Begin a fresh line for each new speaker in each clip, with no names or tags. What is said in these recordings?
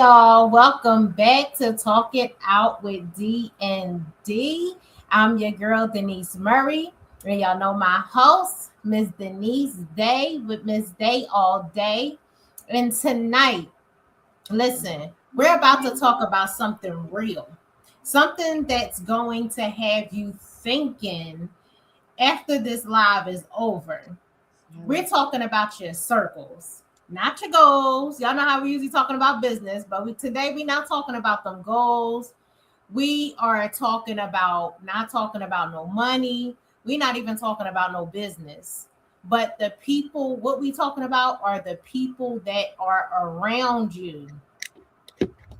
y'all. Welcome back to Talk It Out with D and D. I'm your girl Denise Murray, and y'all know my host, Miss Denise Day, with Miss Day all day. And tonight, listen, we're about to talk about something real, something that's going to have you thinking after this live is over. We're talking about your circles, not your goals. Y'all know how we usually talking about business, but today we're not talking about them goals. We are talking about not talking about no money. We're not even talking about no business. But the people, what we talking about are the people that are around you.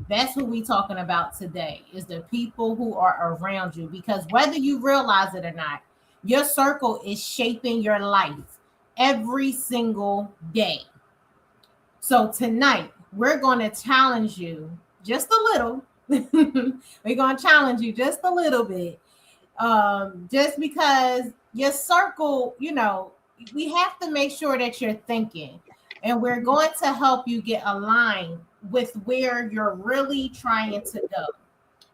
That's who we talking about today, is the people who are around you. Because whether you realize it or not, your circle is shaping your life every single day. So tonight, we're going to challenge you just a little. We're going to challenge you just a little bit. Just because your circle, we have to make sure that you're thinking. And we're going to help you get aligned with where you're really trying to go.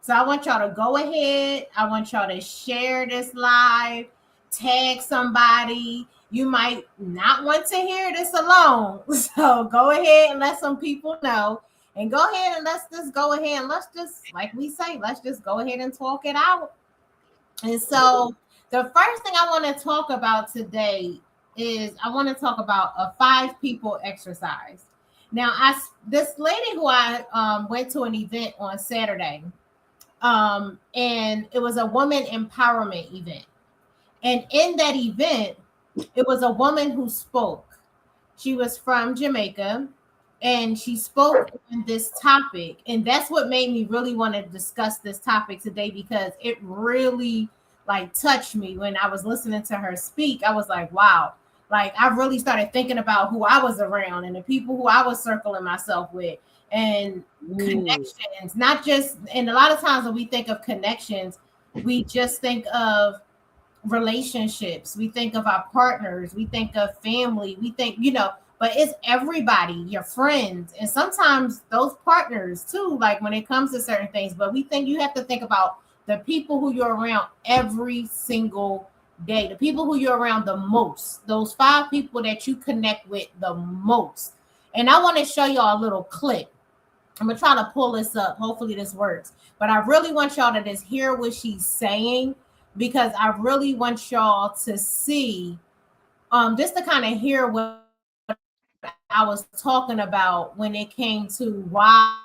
So I want y'all to go ahead. I want y'all to share this live, tag somebody. You might not want to hear this alone. So go ahead and let some people know. And go ahead and let's just go ahead and let's just, like we say, let's just go ahead and talk it out. And so the first thing I want to talk about today is I want to talk about a 5 people exercise. Now, this lady who I went to an event on Saturday, and it was a woman empowerment event. And in that event, it was a woman who spoke. She was from Jamaica, and she spoke on this topic. And that's what made me really want to discuss this topic today, because it really touched me when I was listening to her speak. I was like, wow. I really started thinking about who I was around and the people who I was circling myself with, and connections, not just, and a lot of times when we think of connections, we just think of relationships, we think of our partners, we think of family, we think, but it's everybody, your friends, and sometimes those partners too, like when it comes to certain things. But we think you have to think about the people who you're around every single day, the people who you're around the most, those 5 people that you connect with the most. And I want to show y'all a little clip. I'm gonna try to pull this up. Hopefully this works. But I really want y'all to just hear what she's saying, because I really want y'all to see, just to kind of hear what I was talking about when it came to why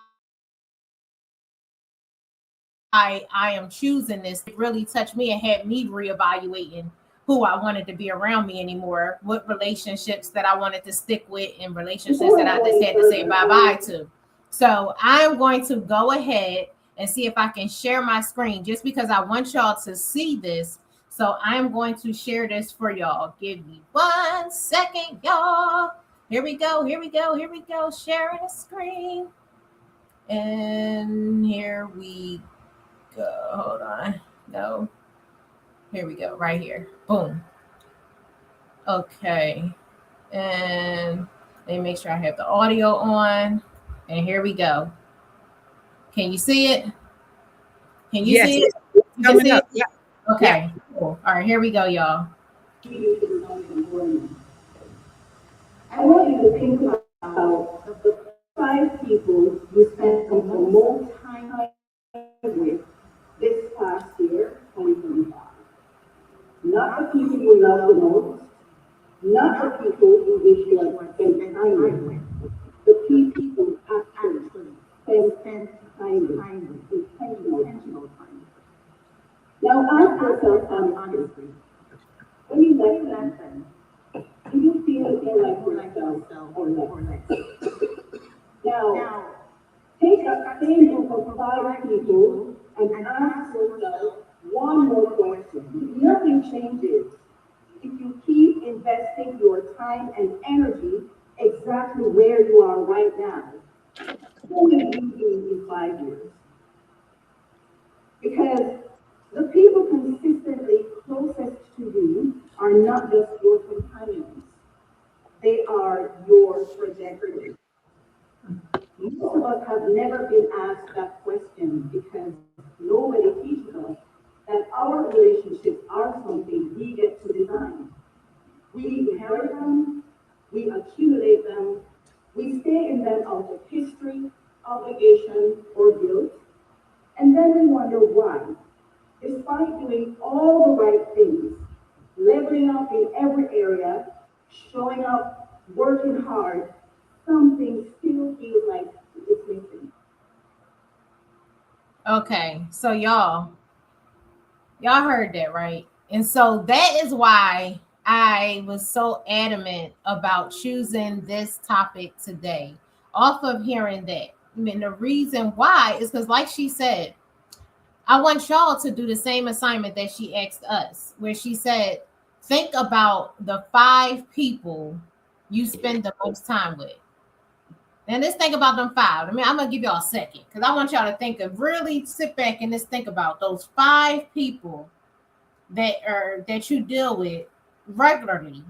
I am choosing this. It really touched me and had me reevaluating who I wanted to be around me anymore, what relationships that I wanted to stick with, and relationships that I just had to say bye-bye to. So I'm going to go ahead and see if I can share my screen, just because I want y'all to see this. So I'm going to share this for y'all. Give me 1 second, y'all. Here we go. Sharing the screen. And here we go. Hold on. No. Here we go. Right here. Boom. Okay. And let me make sure I have the audio on. And here we go. Can you see it? Can you see it? You can see it? Yeah. Okay. Cool. All right. Here we go, y'all. I want you to think about the 5 people you spent the most time with this past year, 2025. Not the people you love the most, not the people you wish you had spent time with, the people who actually spend time with, intentional time. Now ask yourself honestly, when you left them, do you feel more like yourself or less? Now, take a same group of 5 people and ask yourself one more question. Nothing changes if you keep investing your time and energy exactly where you are right now. Who will you be in 5 years? Because the people consistently closest to you are not just your companions, they are your trajectory. Most of us
have never been asked that question because nobody teaches us that our relationships are something we get to design. We inherit them, we accumulate them, we stay in them out of history, obligation, or guilt, and then we wonder why. Despite doing all the right things, leveling up in every area, showing up, working hard, something still feels like it's missing.
Okay, so y'all heard that, right? And so that is why I was so adamant about choosing this topic today, off of hearing that. I mean, the reason why is because, like she said, I want y'all to do the same assignment that she asked us, where she said, think about the 5 people you spend the most time with. And let's think about them 5. I mean, I'm gonna give y'all a second because I want y'all to think of really sit back and just think about those 5 people that you deal with regularly,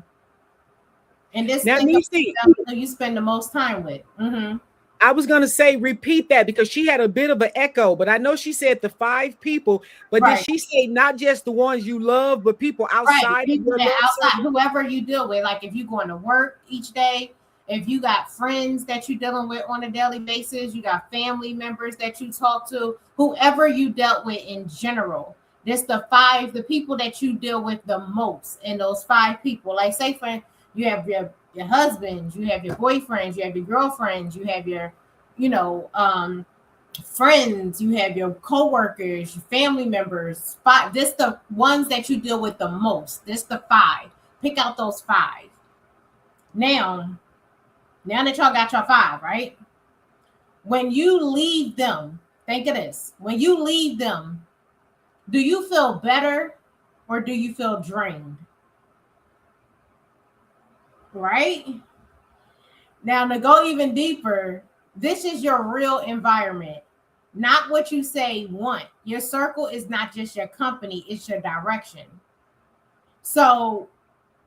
and just
Now,
think about
Nisi,
them who you spend the most time with. Mm-hmm.
I was going to say repeat that because she had a bit of an echo, but I know she said the 5 people, but did
Right.
she say not just the ones you love, but people
Right.
outside of
People
your
that
love
outside,
circle?
whoever you deal with, like if you going to work each day, if you got friends that you're dealing with on a daily basis, you got family members that you talk to, whoever you dealt with in general. This the people that you deal with the most, and those 5 people. Like say for you have your husbands, you have your boyfriends, you have your girlfriends, you have your, you know, friends, you have your co-workers, your family members. 5, this the ones that you deal with the most. This the 5. Pick out those 5. Now, now that y'all got your 5, right? When you leave them, think of this. When you leave them, do you feel better or do you feel drained? Right? Now, to go even deeper, this is your real environment, not what you say want. Your circle is not just your company, it's your direction. So,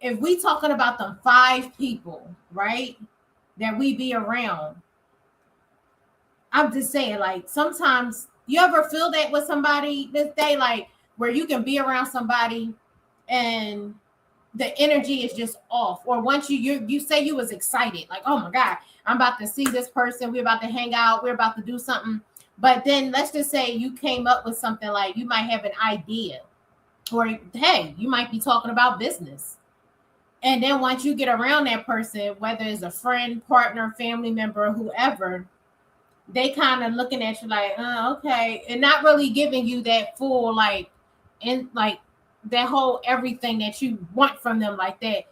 if we talking about the 5 people, right, that we be around, I'm just saying, like, sometimes you ever feel that with somebody this day, like where you can be around somebody and the energy is just off. Or once you say you was excited, like, oh my God, I'm about to see this person, we're about to hang out, we're about to do something. But then let's just say you came up with something, like you might have an idea, or hey, you might be talking about business. And then once you get around that person, whether it's a friend, partner, family member, whoever, they kind of looking at you like, okay, and not really giving you that full, like, and like that whole everything that you want from them, like that.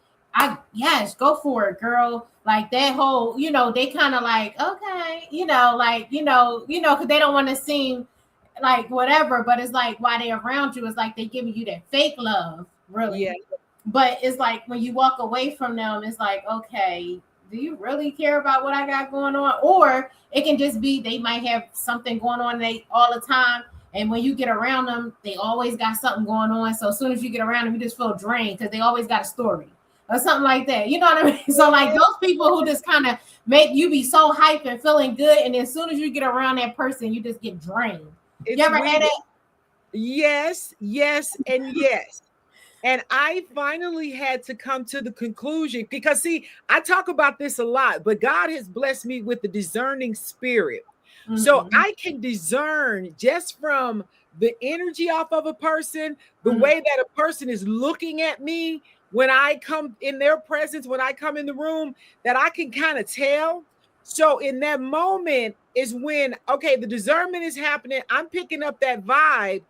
Yes, go for it, girl. Like that whole, they kind of like, okay, because they don't want to seem like whatever, but it's like while they around you, it's like they giving you that fake love, really.
Yeah.
But it's like when you walk away from them, it's like, okay, do you really care about what I got going on? Or it can just be they might have something going on they all the time. And when you get around them, they always got something going on. So as soon as you get around them, you just feel drained because they always got a story or something like that. You know what I mean? So like those people who just kind of make you be so hyped and feeling good, and as soon as you get around that person, you just get drained. You
It's
ever had
weird.
that?
Yes, yes, and yes. And I finally had to come to the conclusion because, see, I talk about this a lot, but God has blessed me with the discerning spirit. So
Mm-hmm.
I can discern just from the energy off of a person, the
Mm-hmm.
way that a person is looking at me when I come in their presence, when I come in the room, that I can kind of tell. So in that moment is when, okay, the discernment is happening. I'm picking up that vibe,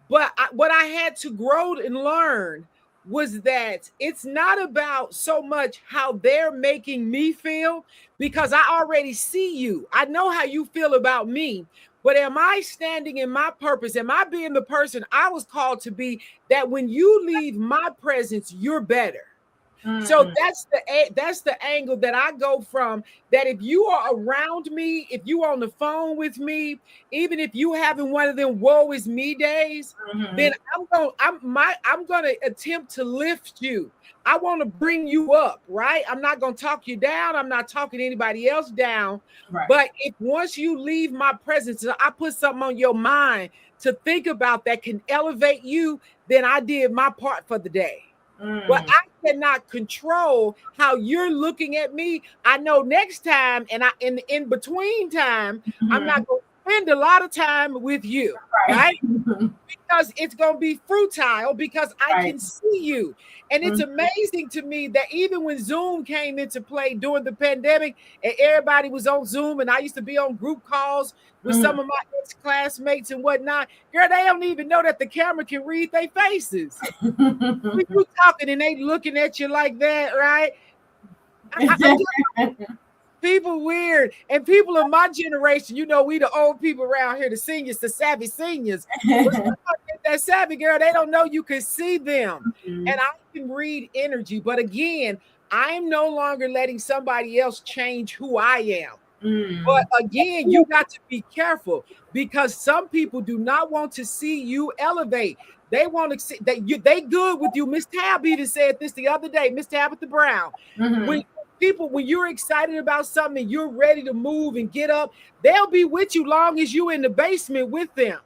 but what I had to grow and learn was that it's not about so much how they're making me feel, because I already see you. I know how you feel about me. But am I standing in my purpose? Am I being the person I was called to be, that when you leave my presence, you're better? So that's the angle that I go from, that if you are around me, if you on the phone with me, even if you having one of them woe is me days, then I'm gonna attempt to lift you. I want to bring you up, right? I'm not gonna talk you down. I'm not talking anybody else down.
Right.
But if once you leave my presence, I put something on your mind to think about that can elevate you, then I did my part for the day. But I cannot control how you're looking at me. I know next time, and in between time, I'm not going to spend a lot of time with you, right? Because it's going to be futile, because I can see you. And it's amazing to me that even when Zoom came into play during the pandemic and everybody was on Zoom, and I used to be on group calls with some of my ex-classmates and whatnot, girl, they don't even know that the camera can read their faces. When you talking and they looking at you like that, right? People weird, and people of my generation, you know, we the old people around here, the seniors, the savvy seniors. That savvy, girl, they don't know you can see them, and I can read energy. But again, I'm no longer letting somebody else change who I am. But again, you got to be careful, because some people do not want to see you elevate. They want to see that they good with you. Miss Tab even said this the other day, Miss Tabitha Brown. When you're excited about something and you're ready to move and get up, they'll be with you long as you're in the basement with them.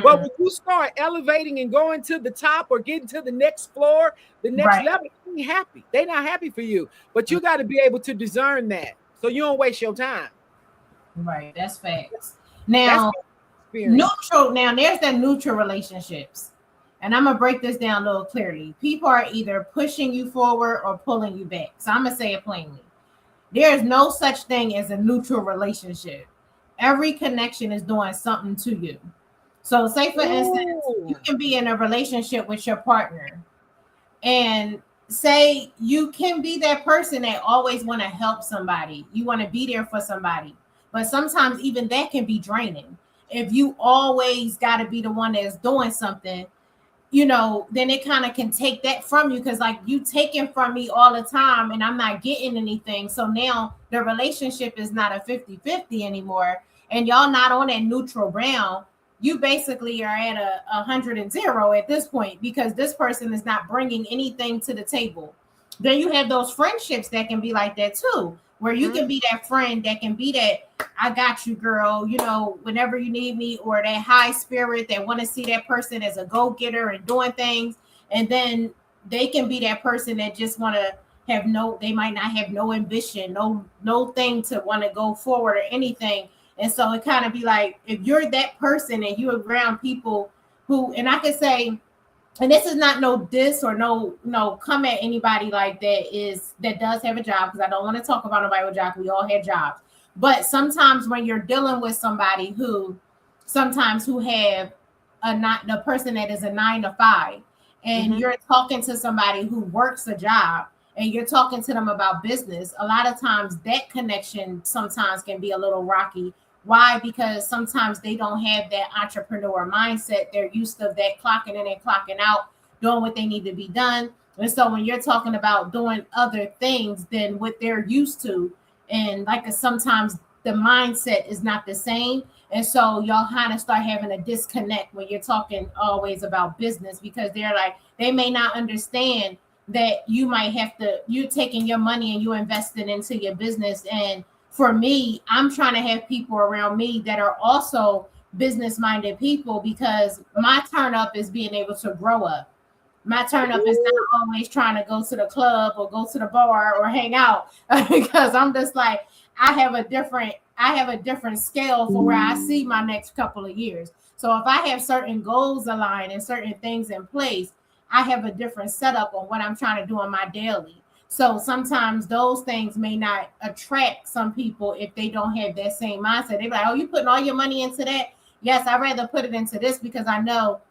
But when you start elevating and going to the top or getting to the next floor, the next level, they ain't happy. They're not happy for you. But you got to be able to discern that, so you don't waste your time.
Right, that's facts. Now, neutral. Now, there's that neutral relationships, and I'm gonna break this down a little clearly. People are either pushing you forward or pulling you back. So I'm gonna say it plainly. There is no such thing as a neutral relationship. Every connection is doing something to you. So, say for instance, you can be in a relationship with your partner, and say you can be that person that always want to help somebody. You want to be there for somebody, but sometimes even that can be draining. If you always got to be the one that's doing something, you know, then it kind of can take that from you, because like you taking from me all the time and I'm not getting anything. So now the relationship is not a 50-50 anymore, and y'all not on that neutral ground. You basically are at a 100 at this point, because this person is not bringing anything to the table. Then you have those friendships that can be like that too, where you can be that friend that can be that, I got you, girl, you know, whenever you need me, or that high spirit that want to see that person as a go-getter and doing things. And then they can be that person that just want to have they might not have no ambition, no thing to want to go forward or anything. And so it kind of be like, if you're that person and you're around people who, and I could say, and this is not no diss or no come at anybody like that does have a job, because I don't want to talk about nobody with a job. We all have jobs. But sometimes when you're dealing with somebody who have the person that is a 9 to 5, and you're talking to somebody who works a job, and you're talking to them about business, a lot of times that connection sometimes can be a little rocky. Why? Because sometimes they don't have that entrepreneur mindset. They're used to that clocking in and clocking out, doing what they need to be done. And so when you're talking about doing other things than what they're used to, and like sometimes the mindset is not the same. And so y'all kind of start having a disconnect when you're talking always about business, because they're like, they may not understand that you might have to, you taking your money and you investing into your business. And for me, I'm trying to have people around me that are also business-minded people, because my turn up is being able to grow up. My turn up is not always trying to go to the club or go to the bar or hang out, because I'm just like, I have a different scale for where I see my next couple of years. So if I have certain goals aligned and certain things in place, I have a different setup on what I'm trying to do on my daily. So sometimes those things may not attract some people if they don't have that same mindset. They're like, oh, you putting all your money into that? Yes, I'd rather put it into this, because I know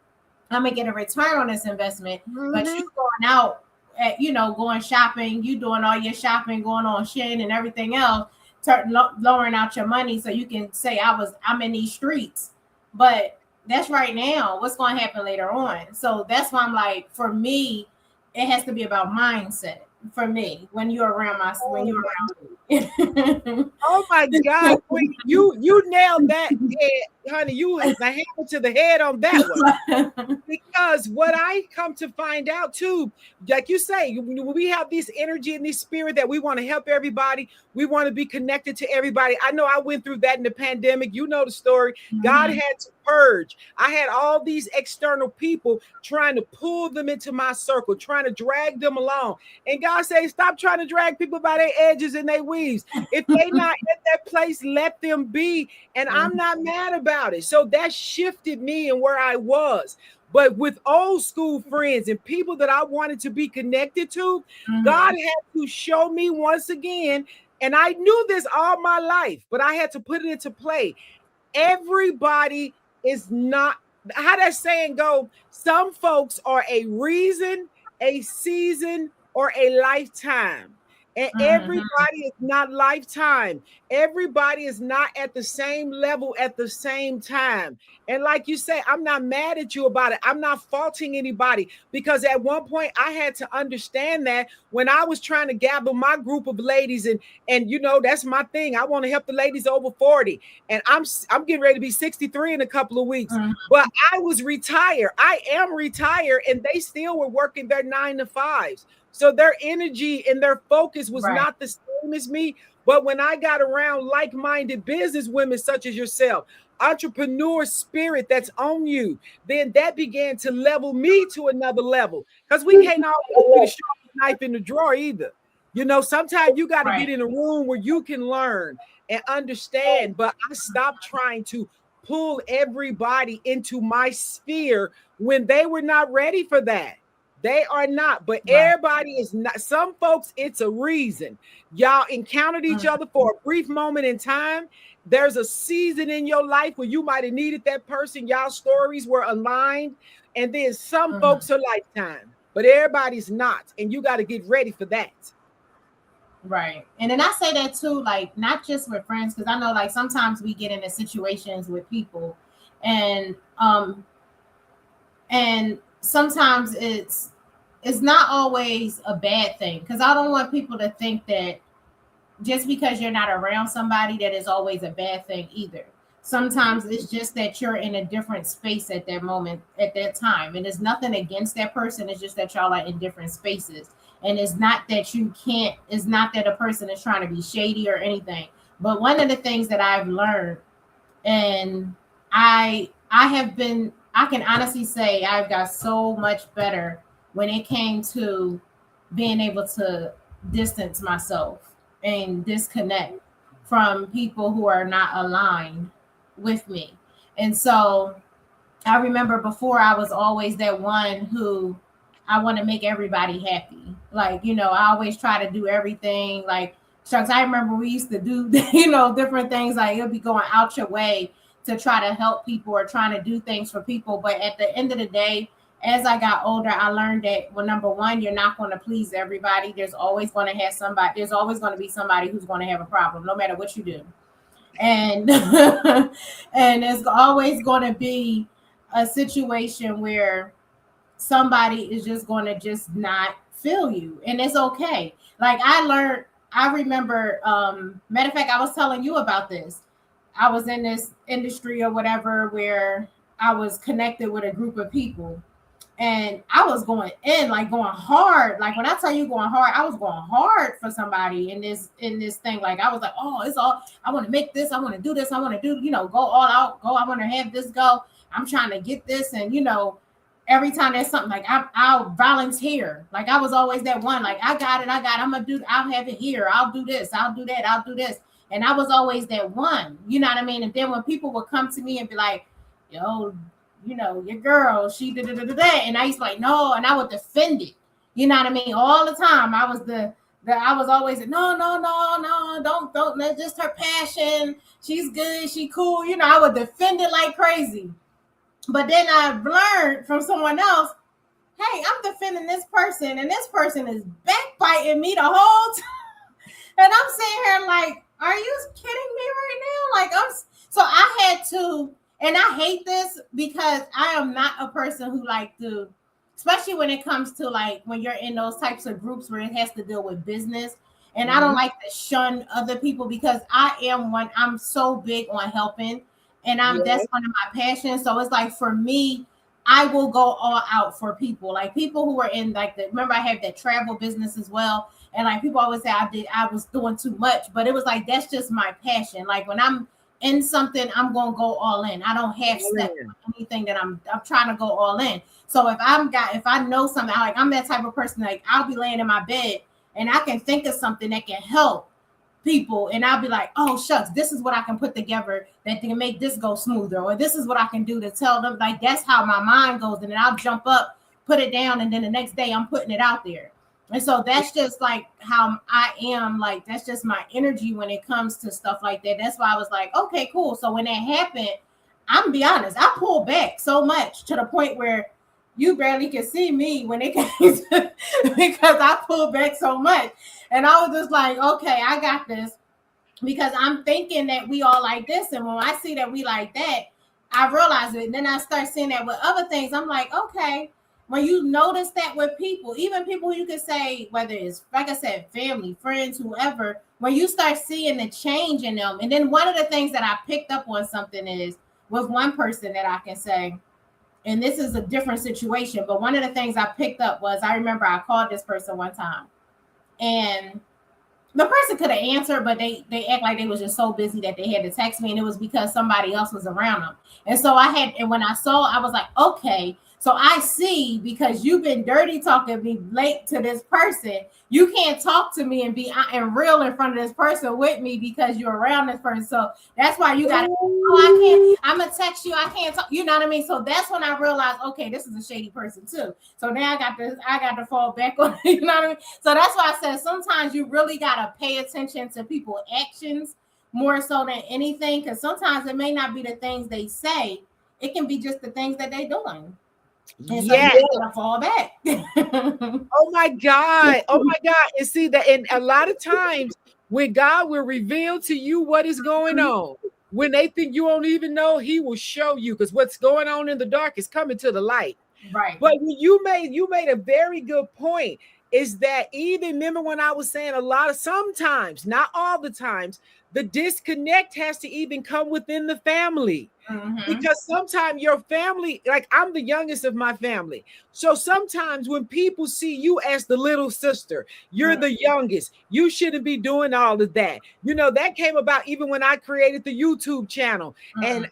I'm gonna get a return on this investment. But you going out at, going shopping, you doing all your shopping, going on Shein and everything else, lowering out your money so you can say I'm in these streets. But that's right now. What's going to happen later on? So that's why I'm like, for me, it has to be about mindset. for me when you're around when you're around me.
Oh my God, Queen, you nailed that, honey. You hit the hammer to the head on that one. Because what I come to find out too, like you say, when we have this energy and this spirit that we want to help everybody, we want to be connected to everybody. I know I went through that in the pandemic. You know the story. God had to purge. I had all these external people trying to pull them into my circle, trying to drag them along. And God says, stop trying to drag people by their edges and their weaves. If they not at that place, let them be. And I'm not mad about it. So that shifted me and where I was. But with old school friends and people that I wanted to be connected to, God had to show me once again. And I knew this all my life, but I had to put it into play. Everybody is not, how that saying go, some folks are a reason, a season, or a lifetime. And everybody is not lifetime. Everybody is not at the same level at the same time. And like you say, I'm not mad at you about it. I'm not faulting anybody, because at one point I had to understand that when I was trying to gather my group of ladies, and you know, that's my thing. I want to help the ladies over 40. And I'm getting ready to be 63 in a couple of weeks. But I was retired. I am retired, and they still were working their 9 to 5s. So their energy and their focus was not the same as me. But when I got around like-minded business women such as yourself, entrepreneur spirit that's on you, then that began to level me to another level. Because we can't always be the sharpest knife in the drawer either. You know, sometimes you got to get in a room where you can learn and understand. But I stopped trying to pull everybody into my sphere when they were not ready for that. They are not, but everybody is not. Some folks, it's a reason. Y'all encountered each other for a brief moment in time. There's a season in your life where you might have needed that person. Y'all stories were aligned. And then some folks are lifetime, but everybody's not. And you got to get ready for that.
Right. And then I say that too, like, not just with friends, because I know like sometimes we get into situations with people and sometimes it's not always a bad thing, because I don't want people to think that just because you're not around somebody that is always a bad thing either. Sometimes it's just that you're in a different space at that moment, at that time, and it's nothing against that person. It's just that y'all are in different spaces, and it's not that you can't, it's not that a person is trying to be shady or anything. But one of the things that I've learned, and I can honestly say I've got so much better when it came to being able to distance myself and disconnect from people who are not aligned with me. And so I remember before I was always that one who I want to make everybody happy. Like, you know, I always try to do everything. Like, Shucks, I remember we used to do, you know, different things. Like, it'll be going out your way to try to help people or trying to do things for people. But at the end of the day, as I got older, I learned that, well, number one, you're not going to please everybody. There's always going to be somebody who's going to have a problem, no matter what you do. And and it's always going to be a situation where somebody is just going to just not feel you, and it's okay. Like I remember, matter of fact, I was telling you about this. I was in this industry or whatever where I was connected with a group of people, and I was going in, like going hard. Like when I tell you going hard, I was going hard for somebody in this thing. Like I was like, oh, it's all, I want to make this, I want to do this, I want to do, you know, go all out, go, I want to have this go. I'm trying to get this. And, you know, every time there's something, like I'll volunteer. Like I was always that one, like I'm gonna do, I'll have it here, I'll do this, I'll do that, I'll do this. And I was always that one, you know what I mean? And then when people would come to me and be like, yo, you know, your girl, she did it, and I used to be like, no, and I would defend it, you know what I mean? All the time. I was always no, don't, that's just her passion. She's good, she cool, you know, I would defend it like crazy. But then I've learned from someone else, hey, I'm defending this person, and this person is backbiting me the whole time. And I'm sitting here like, are you kidding me right now? Like, so I had to, and I hate this because I am not a person who like to especially when it comes to like when you're in those types of groups where it has to deal with business. And I don't
Mhm.
like to shun other people because I'm so big on helping, and
Yeah.
that's one of my passions. So it's like for me, I will go all out for people. Like people who are in like the remember I had that travel business as well. And like people always say I was doing too much, but it was like that's just my passion. Like when I'm in something, I'm gonna go all in. I don't half
All
step
in.
anything that I'm trying to go all in. So if I know something, like I'm that type of person, like I'll be laying in my bed and I can think of something that can help people, and I'll be like, oh shucks, this is what I can put together that can make this go smoother, or this is what I can do to tell them. Like that's how my mind goes, and then I'll jump up, put it down, and then the next day I'm putting it out there. And so that's just like how I am. Like that's just my energy when it comes to stuff like that. That's why I was like, okay, cool. So when that happened, I'm gonna be honest, I pulled back so much to the point where you barely can see me when it came to, because I pulled back so much. And I was just like, okay, I got this, because I'm thinking that we all like this. And when I see that we like that, I realize it. And then I start seeing that with other things. I'm like, okay, when you notice that with people, even people who you could say, whether it's, like I said, family, friends, whoever, when you start seeing the change in them. And then one of the things that I picked up on something is with one person that I can say, and this is a different situation, but one of the things I picked up was I remember I called this person one time, and the person could have answered, but they act like they was just so busy that they had to text me, and it was because somebody else was around them. And so and when I saw, I was like, okay, so I see, because you've been dirty talking me late to this person, you can't talk to me and be and real in front of this person with me because you're around this person. So that's why you gotta, oh, I can't, I'm gonna text you, I can't talk, you know what I mean? So that's when I realized, okay, this is a shady person too. So now I got to fall back on, you know what I mean? So that's why I said sometimes you really gotta pay attention to people's actions more so than anything, because sometimes it may not be the things they say, it can be just the things that they doing. And so you
Yes.
gotta fall back.
Oh my God. Oh my God. And see that, and a lot of times when God will reveal to you what is going on, when they think you won't even know, he will show you, because what's going on in the dark is coming to the light.
Right.
But you made a very good point. Is that even remember when I was saying a lot of sometimes, not all the times, the disconnect has to even come within the family.
Mm-hmm.
Because sometimes your family, like I'm the youngest of my family. So sometimes when people see you as the little sister, you're the youngest, you shouldn't be doing all of that. That came about even when I created the YouTube channel and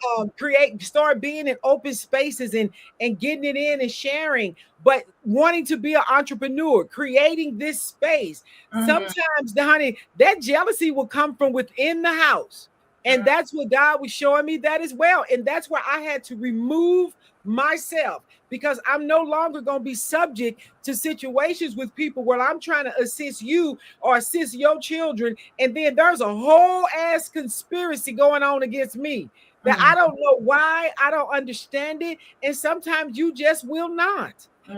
start being in open spaces and getting it in and sharing, but wanting to be an entrepreneur, creating this space. Sometimes, honey, that jealousy will come from within the house. And that's what God was showing me that as well. And that's why I had to remove myself, because I'm no longer going to be subject to situations with people where I'm trying to assist you or assist your children. And then there's a whole ass conspiracy going on against me that I don't know why. I don't understand it. And sometimes you just will not.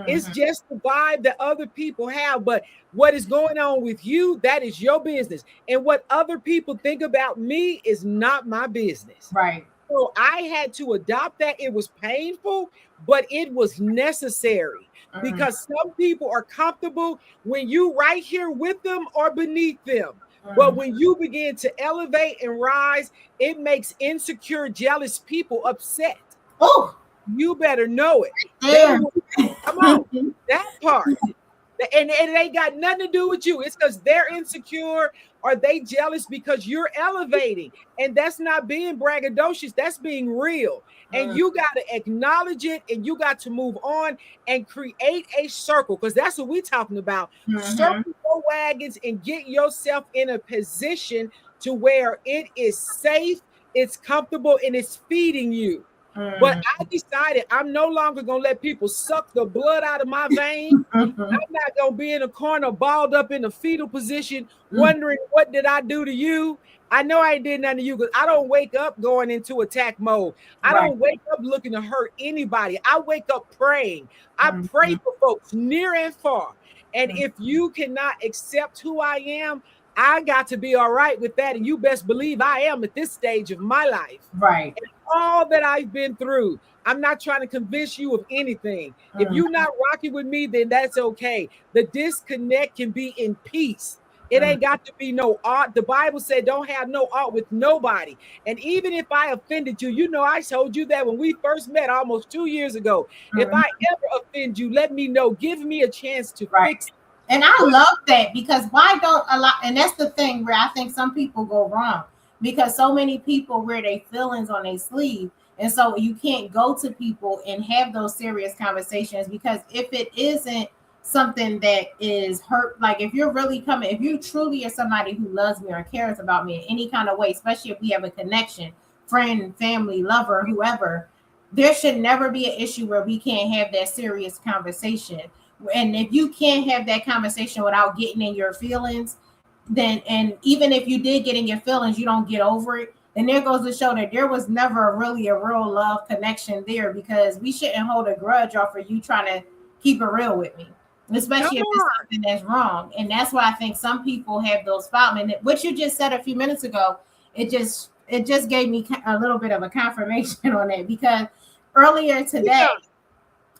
It's just the vibe that other people have. But what is going on with you, that is your business. And what other people think about me is not my business.
Right.
So I had to adopt that. It was painful, but it was necessary, because some people are comfortable when you right here with them or beneath them. But when you begin to elevate and rise, it makes insecure, jealous people upset.
Oh,
You better know it. They
there.
will, come on, that part. And it ain't got nothing to do with you. It's because they're insecure or they jealous because you're elevating. And that's not being braggadocious. That's being real. And you got to acknowledge it, and you got to move on and create a circle, because that's what we're talking about. Circle your wagons and get yourself in a position to where it is safe, it's comfortable, and it's feeding you. But I decided I'm no longer going to let people suck the blood out of my veins. I'm not going to be in a corner balled up in a fetal position wondering, what did I do to you? I know I did nothing to you, because I don't wake up going into attack mode. I
Right.
don't wake up looking to hurt anybody. I wake up praying. I pray for folks near and far. And if you cannot accept who I am, I got to be all right with that. And you best believe I am at this stage of my life.
Right.
And all that I've been through, I'm not trying to convince you of anything. If you're not rocking with me, then that's okay. The disconnect can be in peace. It ain't got to be no art. The Bible said don't have no art with nobody. And even if I offended you, you know, I told you that when we first met almost 2 years ago. If I ever offend you, let me know. Give me a chance to fix it.
And I love that, because why don't a lot, and that's the thing where I think some people go wrong, because so many people wear their feelings on their sleeve. And so you can't go to people and have those serious conversations, because if it isn't something that is hurt, like if you're really coming, if you truly are somebody who loves me or cares about me in any kind of way, especially if we have a connection, friend, family, lover, whoever, there should never be an issue where we can't have that serious conversation. And if you can't have that conversation without getting in your feelings, then, and even if you did get in your feelings, you don't get over it, then there goes to show that there was never really a real love connection there, because we shouldn't hold a grudge off of you trying to keep it real with me, especially if it's something that's wrong. And that's why I think some people have those problems. And what you just said a few minutes ago, it just gave me a little bit of a confirmation on that, because earlier today,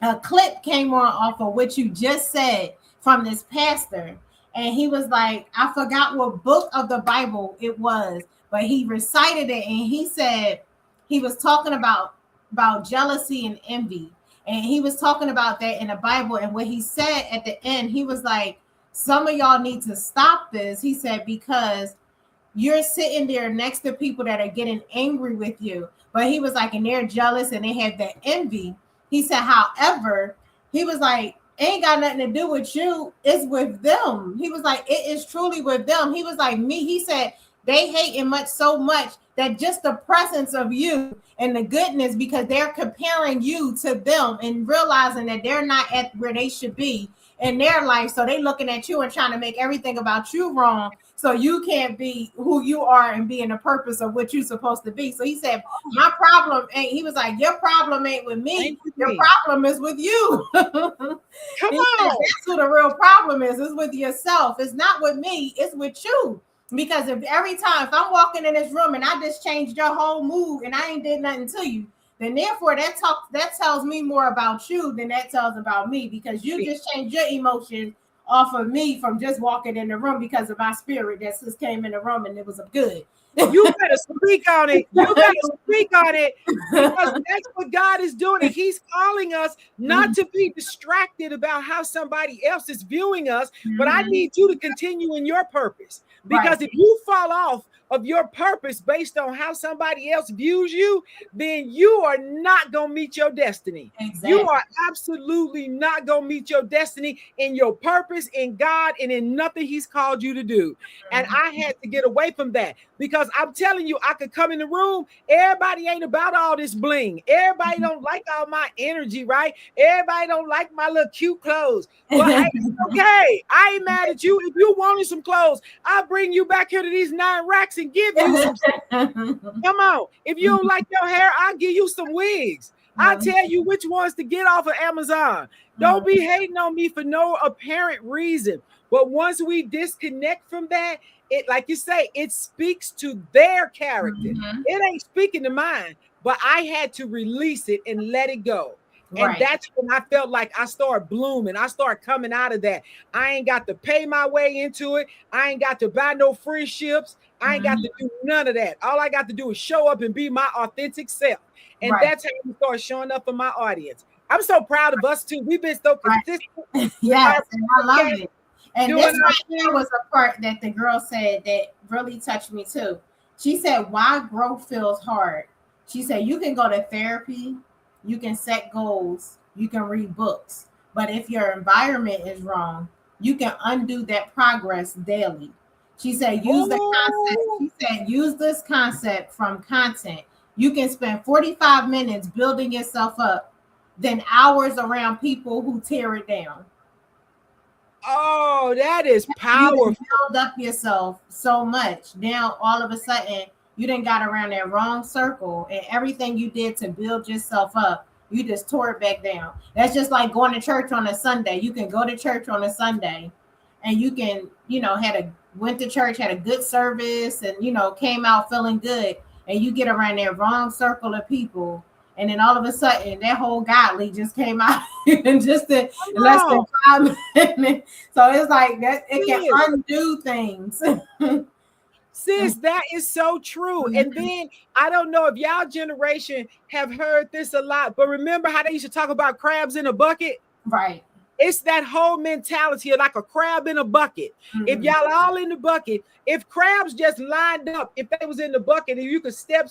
a clip came on off of what you just said from this pastor. And he was like, I forgot what book of the Bible it was, but he recited it. And he said, he was talking about jealousy and envy. And he was talking about that in the Bible. And what he said at the end, he was like, some of y'all need to stop this. He said, because you're sitting there next to people that are getting angry with you. But he was like, and they're jealous and they have that envy. He said, however, he was like, ain't got nothing to do with you. It's with them. He was like, it is truly with them. He was like, me. He said, they hate much so much that just the presence of you and the goodness, because they're comparing you to them and realizing that they're not at where they should be in their life. So they looking at you and trying to make everything about you wrong, so you can't be who you are and be in the purpose of what you're supposed to be. So he said, my problem ain't, he was like, your problem ain't with me. Your problem is with you. Come
on.
That's who the real problem is with yourself. It's not with me. It's with you. Because if every time, if I'm walking in this room and I just changed your whole mood and I ain't did nothing to you, then therefore that tells me more about you than that tells about me, because you just changed your emotions off of me from just walking in the room because of my spirit that just came in the room and it was good.
You better speak on it. You better speak on it, because that's what God is doing. And he's calling us not to be distracted about how somebody else is viewing us, but I need you to continue in your purpose. Because if you fall off of your purpose based on how somebody else views you, then you are not going to meet your destiny. Exactly. You are absolutely not going to meet your destiny in your purpose, in God, and in nothing he's called you to do. And I had to get away from that, because I'm telling you, I could come in the room. Everybody ain't about all this bling. Everybody don't like all my energy, right? Everybody don't like my little cute clothes. But hey, it's okay. I ain't mad at you. If you wanted some clothes, I'll bring you back here to these 9 racks and give you some stuff. Come on. If you don't like your hair, I'll give you some wigs. I'll tell you which ones to get off of Amazon. Don't be hating on me for no apparent reason. But once we disconnect from that, it, like you say, it speaks to their character. It ain't speaking to mine, but I had to release it and let it go. And that's when I felt like I started blooming. I started coming out of that. I ain't got to pay my way into it. I ain't got to buy no friendships. I ain't got to do none of that. All I got to do is show up and be my authentic self. And that's how we start showing up for my audience. I'm so proud of us too. We've been so consistent.
Yes, and I love it. And this right here was a part that the girl said that really touched me too. She said, why growth feels hard. She said, you can go to therapy, you can set goals, you can read books. But if your environment is wrong, you can undo that progress daily. She said, use the concept. She said, use this concept from content. You can spend 45 minutes building yourself up, then hours around people who tear it down.
Oh, that is powerful.
You build up yourself so much. Now, all of a sudden, you done got around that wrong circle, and everything you did to build yourself up, you just tore it back down. That's just like going to church on a Sunday. You can go to church on a Sunday, and you can, had a went to church, had a good service, and came out feeling good, and you get around that wrong circle of people, and then all of a sudden that whole godly just came out in just in less than 5 minutes. So it's like that, it can undo things.
Sis, that is so true. And then I don't know if y'all generation have heard this a lot, but remember how they used to talk about crabs in a bucket?
Right.
It's that whole mentality of like a crab in a bucket. If y'all all in the bucket, if crabs just lined up, if they was in the bucket and you could step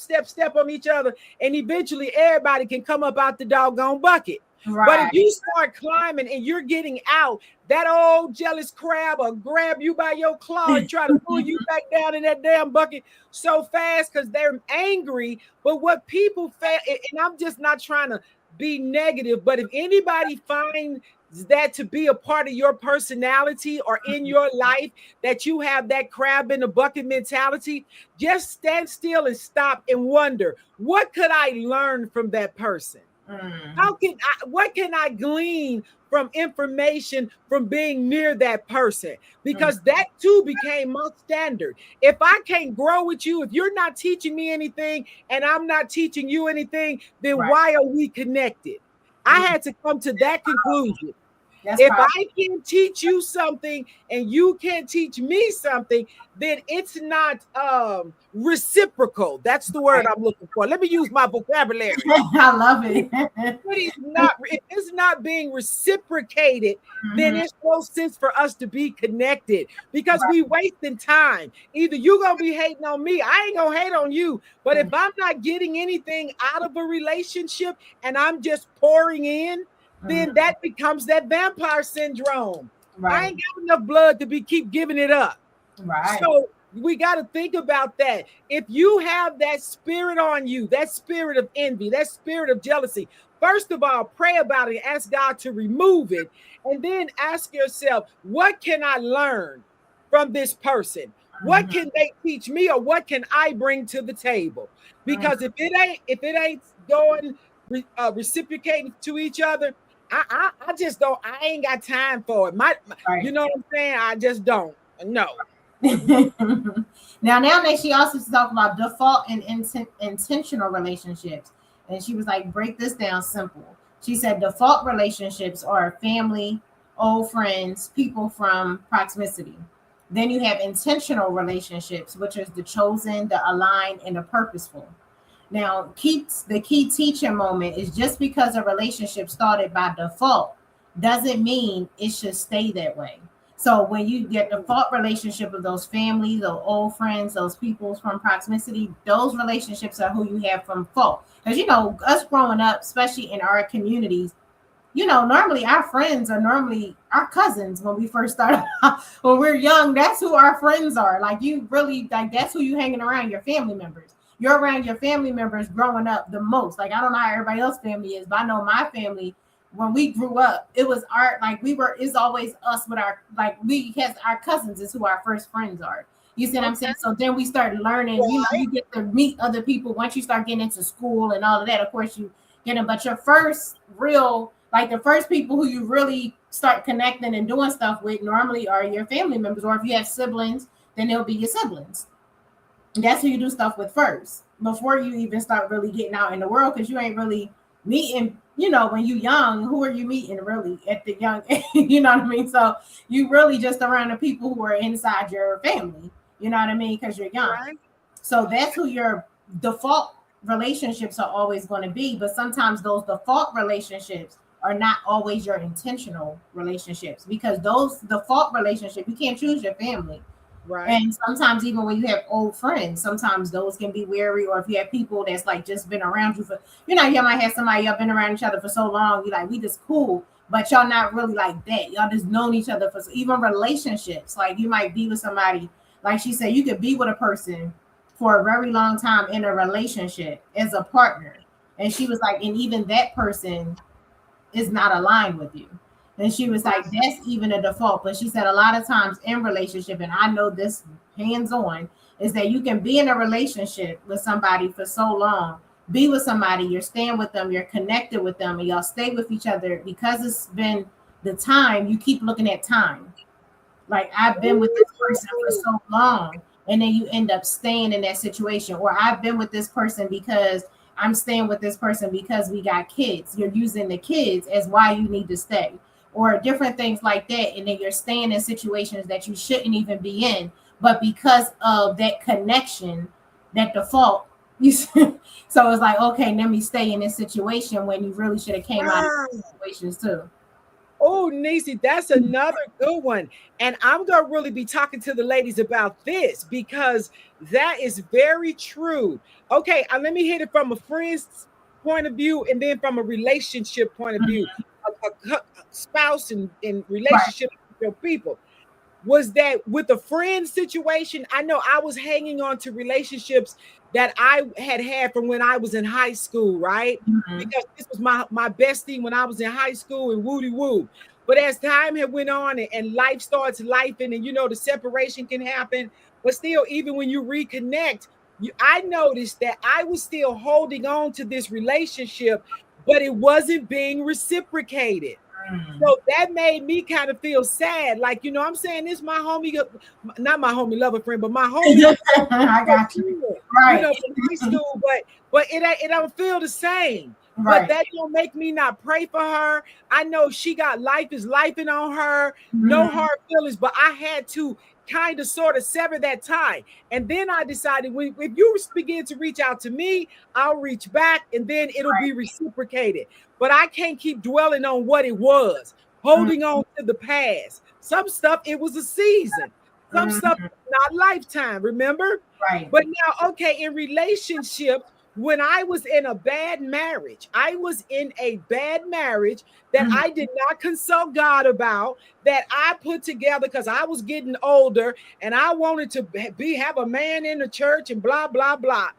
on each other, and eventually everybody can come up out the doggone bucket. Right. But if you start climbing and you're getting out, that old jealous crab will grab you by your claw and try to pull you back down in that damn bucket so fast because they're angry. But what people and I'm just not trying to be negative, but if anybody finds that to be a part of your personality or in your life, that you have that crab in the bucket mentality, just stand still and stop and wonder, what could I learn from that person? What can I glean from information from being near that person? Because that too became my standard. If I can't grow with you, if you're not teaching me anything and I'm not teaching you anything, then why are we connected? I had to come to that conclusion. If I can teach you something and you can't teach me something, then it's not reciprocal. That's the word I'm looking for. Let me use my vocabulary.
I love it.
If it's not being reciprocated, then it's no sense for us to be connected, because we wasting time. Either you're going to be hating on me, I ain't going to hate on you. But if I'm not getting anything out of a relationship and I'm just pouring in, then that becomes that vampire syndrome. I ain't got enough blood to keep giving it up. So we got to think about that. If you have that spirit on you, that spirit of envy, that spirit of jealousy, first of all, pray about it, ask God to remove it, and then ask yourself, what can I learn from this person? What can they teach me, or what can I bring to the table? Because if it ain't going reciprocating to each other, I just don't. I ain't got time for it. You know what I'm saying? I just don't. No.
Now she also talked about default and intentional relationships, and she was like, break this down simple. She said default relationships are family, old friends, people from proximity. Then you have intentional relationships, which is the chosen, the aligned, and the purposeful. Now, the key teaching moment is, just because a relationship started by default doesn't mean it should stay that way. So when you get the default relationship of those families, those old friends, those people from proximity, those relationships are who you have from fault. Because, us growing up, especially in our communities, normally our friends are normally our cousins when we first start out. When we're young, that's who our friends are. Like, you really, like, that's who you hanging around, your family members. You're around your family members growing up the most. Like, I don't know how everybody else's family is, but I know my family, when we grew up, it was it's always us with our, because our cousins is who our first friends are. You see what I'm saying? So then we started learning, you get to meet other people once you start getting into school and all of that. Of course, you get them, but your first real, the first people who you really start connecting and doing stuff with normally are your family members, or if you have siblings, then they'll be your siblings. That's who you do stuff with first, before you even start really getting out in the world, because you ain't really meeting, when you young, who are you meeting really at the young age? You know what I mean? So you really just around the people who are inside your family, you know what I mean? Because you're young. Right. So that's who your default relationships are always going to be. But sometimes those default relationships are not always your intentional relationships, because those default relationships, you can't choose your family. Right. And sometimes even when you have old friends, sometimes those can be weary. Or if you have people that's just been around you for, you might have somebody, y'all been around each other for so long, you're like, we just cool, but y'all not really like that. Y'all just known each other for, even relationships. Like, you might be with somebody, like she said, you could be with a person for a very long time in a relationship as a partner. And she was like, and even that person is not aligned with you. And she was like, that's even a default. But she said a lot of times in relationship, and I know this hands-on, is that you can be in a relationship with somebody for so long, be with somebody, you're staying with them, you're connected with them, and y'all stay with each other because it's been the time, you keep looking at time. Like I've been with this person for so long, and then you end up staying in that situation. Or I've been with this person because I'm staying with this person because we got kids. You're using the kids as why you need to stay, or different things like that. And then you're staying in situations that you shouldn't even be in, but because of that connection, that default, you so it's like, okay, let me stay in this situation when you really should have came out of
Wow.
situations too.
Oh, Nisi, that's another good one. And I'm going to really be talking to the ladies about this because that is very true. Okay, let me hit it from a friend's point of view and then from a relationship point of view, a spouse and
Right.
relationship with your people. Was that with a friend situation? I know I was hanging on to relationships that I had from when I was in high school, right?
Mhm.
Because this was my bestie when I was in high school and woody woo. But as time had went on and life starts life and you know the separation can happen, but still, even when you reconnect, I noticed that I was still holding on to this relationship, but it wasn't being reciprocated.
Mm.
So that made me kind of feel sad. Like, you know, I'm saying this my homie, not my homie lover friend, but my homie
I
for
got you.
real, you
Right.
know, from high school, but it don't feel the same. But
Right.
that don't make me not pray for her. I know she got life is lifing on her, no
Mhm.
hard feelings, but I had to kind of sort of sever that tie. And then I decided if you begin to reach out to me, I'll reach back and then it'll be reciprocated. But I can't keep dwelling on what it was,
Mm.
holding on to the past. Some stuff, it was a season. Some stuff,
Mhm.
not lifetime, remember?
Right.
But now, okay, in relationships, when I was in a bad marriage, I was in a bad marriage that
Mhm.
I did not consult God about, that I put together because I was getting older and I wanted to have a man in the church and blah, blah, blah.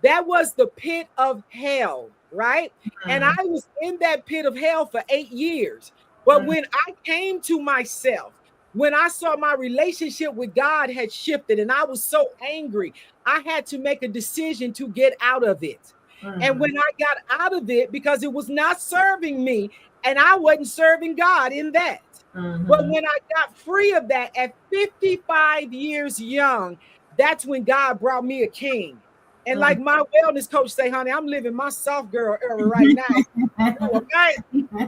That was the pit of hell, right? And I
Mhm.
was in that pit of hell for 8 years. But
Mhm.
when I came to myself, when I saw my relationship with God had shifted and I was so angry, I had to make a decision to get out of it. And
Mhm.
when I got out of it, because it was not serving me and I wasn't serving God in that. But
Mhm.
when I got free of that at 55 years young, that's when God brought me a king. And
Mhm.
like my wellness coach say, honey, I'm living my soft girl era right now. Okay.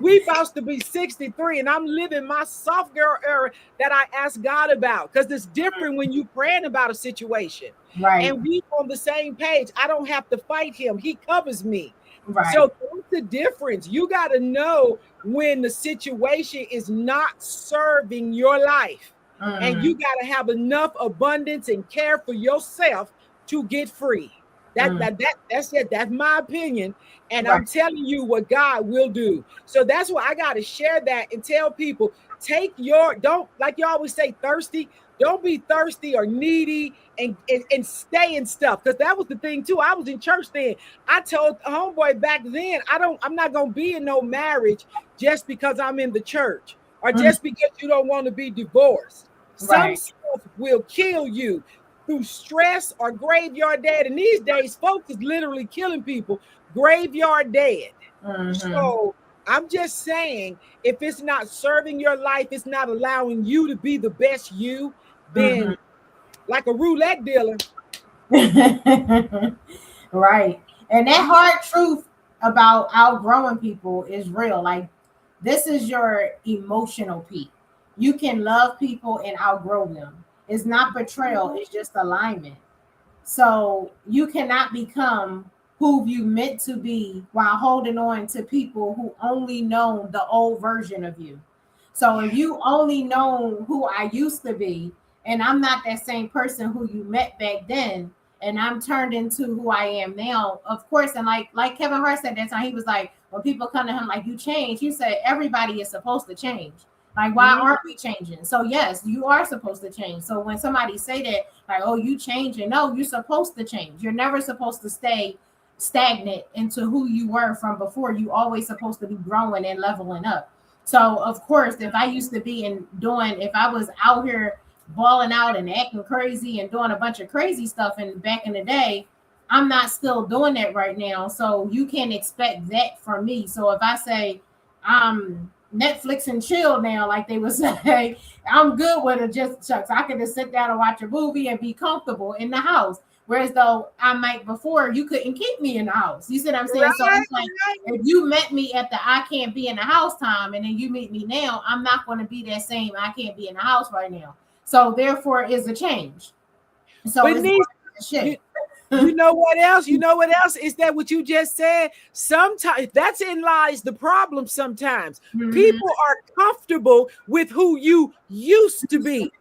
We about to be 63 and I'm living my soft girl era that I asked God about. Because it's different when you praying about a situation.
Right.
And we on the same page. I don't have to fight him. He covers me.
Right.
So that's the difference. You got to know when the situation is not serving your life. And
Mhm.
you got to have enough abundance and care for yourself to get free.
Mhm.
That's it. That's my opinion. And
Right.
I'm telling you what God will do. So that's why I got to share that and tell people take your, don't, like you always say, thirsty. Don't be thirsty or needy and stay in stuff. Because that was the thing too. I was in church then. I told a homeboy back then, I'm not gonna be in no marriage just because I'm in the church or
Mhm.
just because you don't want to be divorced. Some
Right.
stuff will kill you through stress or graveyard dead. And these days, folks is literally killing people graveyard dead.
Mhm.
So I'm just saying, if it's not serving your life, it's not allowing you to be the best you,
Mhm.
then like a roulette dealer.
Right. And that hard truth about outgrowing people is real. Like, this is your emotional peak. You can love people and outgrow them. It's not betrayal, it's just alignment. So you cannot become who you meant to be while holding on to people who only know the old version of you. So if
Yes.
you only know who I used to be, and I'm not that same person who you met back then, and I'm turned into who I am now, of course, and like Kevin Hart said that time, he was like, when people come to him like you change, he said everybody is supposed to change. Like, why
Mhm.
aren't we changing? So yes, you are supposed to change. So when somebody say that, like, oh, you changing, no, you're supposed to change. You're never supposed to stay stagnant into who you were from before. You always supposed to be growing and leveling up. So of course, if I used to be in doing, if I was out here balling out and acting crazy and doing a bunch of crazy stuff and back in the day, I'm not still doing that right now. So you can't expect that from me. So if I say I'm Netflix and chill now, like they would say. I'm good with it. Just shucks, I can just sit down and watch a movie and be comfortable in the house. Whereas though I might before, you couldn't keep me in the house. You see what I'm saying? So
Right,
it's like
right.
if you met me at the I can't be in the house time, and then you meet me now, I'm not going to be that same. I can't be in the house right now. So therefore, is a change. So
But
it's
niece,
a
you,
shift.
you know what else? You know what else? Is that what you just said? Sometimes that's in lies the problem. Sometimes
Mm-hmm.
people are comfortable with who you used to be.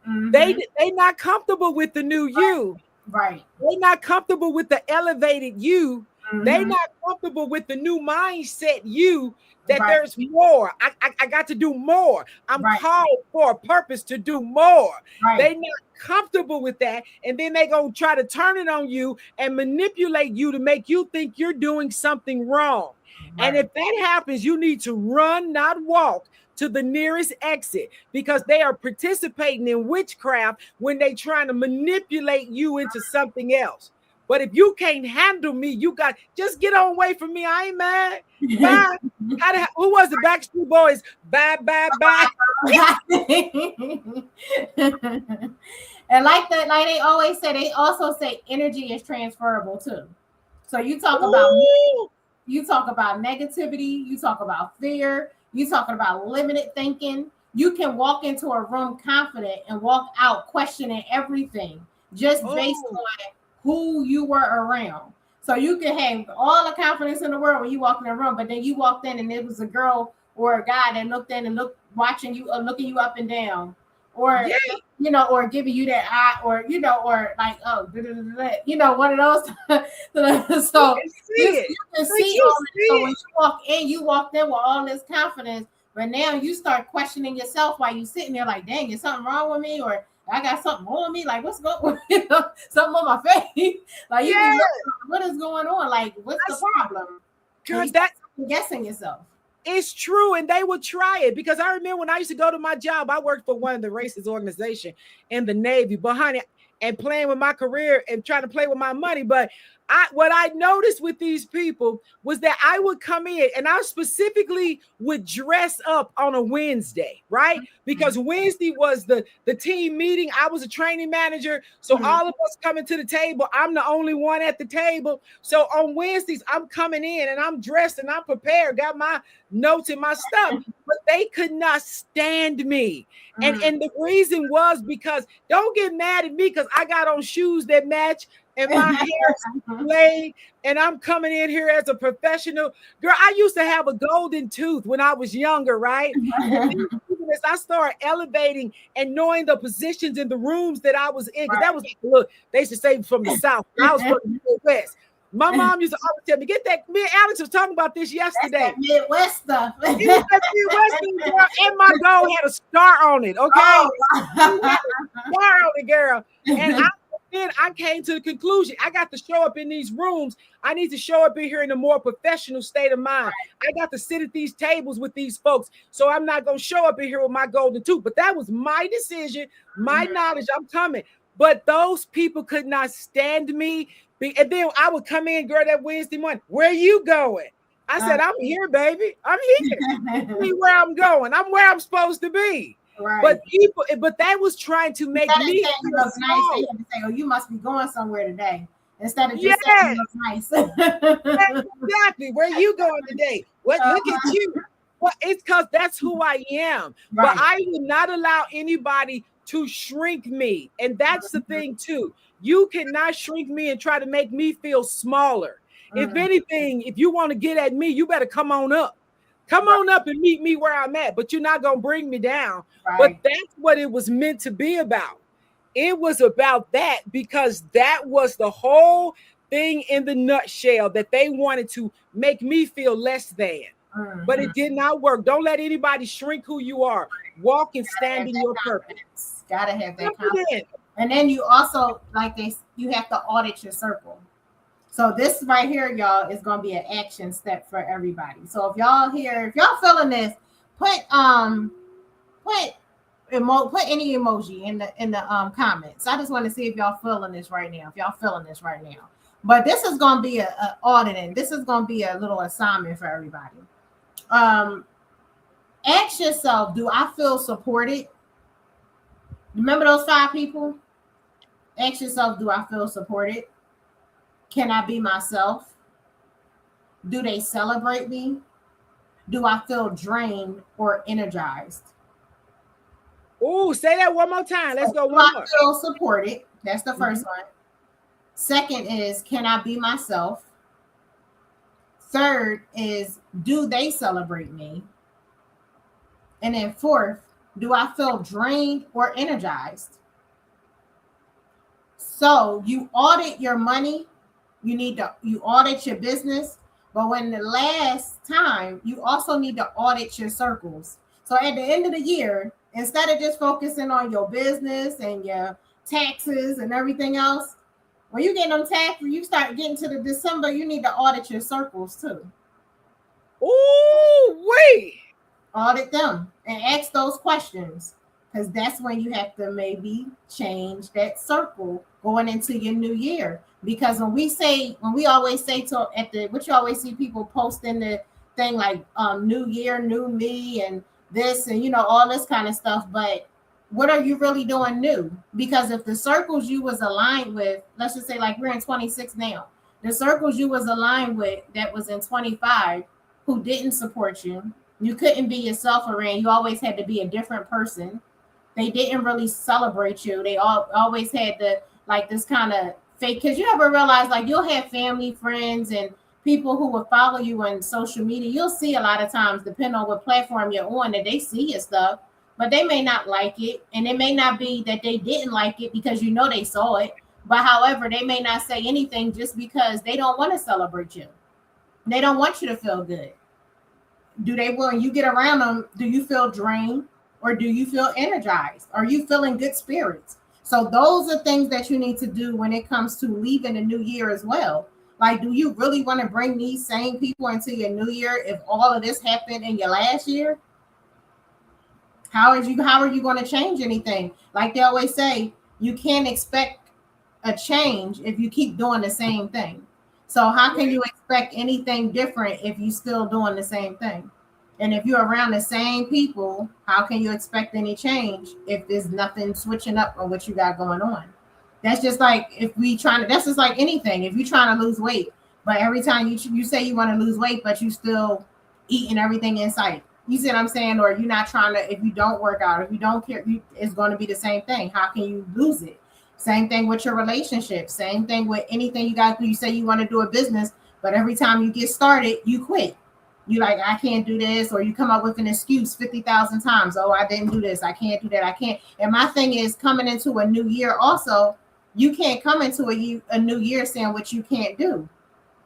Mm-hmm.
They not comfortable with the new you.
Right.
They're not comfortable with the elevated you. They
Mm-hmm.
not comfortable with the new mindset you, that
Right.
there's more. I got to do more. I'm
Right.
called for a purpose to do more.
Right.
They not comfortable with that. And then they gonna try to turn it on you and manipulate you to make you think you're doing something wrong. And
Right.
if that happens, you need to run, not walk, to the nearest exit, because they are participating in witchcraft when they trying to manipulate you into something else. But if you can't handle me, you got just get on away from me. I ain't mad. Bye. Who was the Backstreet Boys? Bye, bye, bye.
And like that, like they always say, they also say energy is transferable too. So
Ooh.
you talk about negativity, you talk about fear, you talking about limited thinking. You can walk into a room confident and walk out questioning everything just based
Oh,
on who you were around. So you can have all the confidence in the world when you walk in the room, but then you walked in and it was a girl or a guy that looked in and looked watching you or looking you up and down, or
yeah.
or giving you that eye, or or like one of those.
You
So
can see it.
you can
But
see
you
all this. So
see
when
it.
you walk in, you walked in with all this confidence, but now you start questioning yourself while you sitting there like, dang, is something wrong with me, or I got something on me, like what's going something on my face. Like you be
Yeah.
looking, what is going on, like what's the
That's,
problem, and
girl,
you start
that
guessing yourself.
it's true, and they would try it, because I remember when I used to go to my job, I worked for one of the racist organization in the Navy, but honey, and playing with my career and trying to play with my money. But what I noticed with these people was that I would come in and I specifically would dress up on a Wednesday, right? Because Wednesday was the team meeting. I was a training manager, so
Mhm.
all of us coming to the table. I'm the only one at the table. So on Wednesdays, I'm coming in and I'm dressed and I'm prepared, got my notes and my stuff, but they could not stand me.
Mhm.
And the reason was because, don't get mad at me because I got on shoes that match and my hair's laid and I'm coming in here as a professional. Girl, I used to have a golden tooth when I was younger, right? And then even as I started elevating and knowing the positions in the rooms that I was in, because that was like, look, they used to say from the South, I was from the Midwest. My mom used to always tell me, get that. Me and Alex was talking about this
That's that
yesterday.
Midwest stuff.
It was that Midwestern girl, and my gold had a star on it. Okay,
Oh.
it had a star on it, girl. And then I came to the conclusion I got to show up in these rooms. I need to show up in here in a more professional state of mind. I got to sit at these tables with these folks, so I'm not gonna show up in here with my golden tooth. But that was my decision, my knowledge. I'm coming. But those people could not stand me. And then I would come in, girl, that Wednesday morning. Where are you going? I said, I'm here, baby. I'm here. See where I'm going. I'm where I'm supposed to be.
Right.
But that was trying to make
Instead of
me
saying you
feel
look nice, they
small.
had to say, "Oh, you must be going somewhere today," instead of just saying you
Yes,
look nice.
exactly. Where you going today? What? Look at you. Well, it's because that's who I am. But
Right.
I would not allow anybody to shrink me. And that's the thing, too. You cannot shrink me and try to make me feel smaller. If
Mm,
anything, if you want to get at me, you better come on up. Come
right.
on up and meet me where I'm at, but you're not going to bring me down. But
Right.
that's what it was meant to be about. It was about that, because that was the whole thing in the nutshell, that they wanted to make me feel less than. But
Mm-hmm.
it did not work. Don't let anybody shrink who you are. Walk and
Gotta
stand
have
in
that
your purpose.
confidence. Gotta have that confidence.
Confident.
And then you also you have to audit your circle. So this right here, y'all, is gonna be an action step for everybody. So if y'all feeling this, put put put any emoji in the comments. I just want to see if y'all feeling this right now. If y'all feeling this right now. But this is gonna be a auditing. This is gonna be a little assignment for everybody. Um, Ask yourself, do I feel supported? Remember those 5 people? Ask yourself, do I feel supported? Can I be myself? Do they celebrate me? Do I feel drained or energized?
Oh, say that one more time. Let's
So,
go
do
one
I
more.
feel supported? That's the
Mhm.
first one. Second is, can I be myself? Third is, do they celebrate me? And then fourth, do I feel drained or energized? So you audit your money, you audit your business, but when the last time you also need to audit your circles. So at the end of the year, instead of just focusing on your business and your taxes and everything else, when you get them taxes, you start getting to the December, you need to audit your circles too.
Ooh, wait.
Audit them and ask those questions, because that's when you have to maybe change that circle going into your new year. Because when we always say to at the what you always see people posting the thing like new year new me and this and all this kind of stuff, but what are you really doing new? Because if the circles you was aligned with, let's just say like we're in 26 now, the circles you was aligned with that was in 25 who didn't support you, you couldn't be yourself around. You always had to be a different person. They didn't really celebrate you. They always had the like this kind of fake. Because you ever realize like you'll have family, friends, and people who will follow you on social media. You'll see a lot of times, depending on what platform you're on, that they see your stuff, but they may not like it, and it may not be that they didn't like it because they saw it. But however, they may not say anything just because they don't want to celebrate you. They don't want you to feel good. Do they, when you get around them, do you feel drained or do you feel energized? Are you feeling good spirits? So those are things that you need to do when it comes to leaving the new year as well. Like, do you really want to bring these same people into your new year if all of this happened in your last year? How are you going to change anything? Like they always say, you can't expect a change if you keep doing the same thing. So how can you expect anything different if you're still doing the same thing? And if you're around the same people, how can you expect any change if there's nothing switching up on what you got going on? That's just like if we trying to. That's just like anything. If you're trying to lose weight, but every time you say you want to lose weight, but you still eating everything in sight. You see what I'm saying? Or you're not trying to. If you don't work out, if you don't care, it's going to be the same thing. How can you lose it? Same thing with your relationship. Same thing with anything you got to do. You say you want to do a business, but every time you get started, you quit. You like, I can't do this, or you come up with an excuse 50,000 times. Oh, I didn't do this. I can't do that. I can't. And my thing is coming into a new year also, you can't come into a new year saying what you can't do,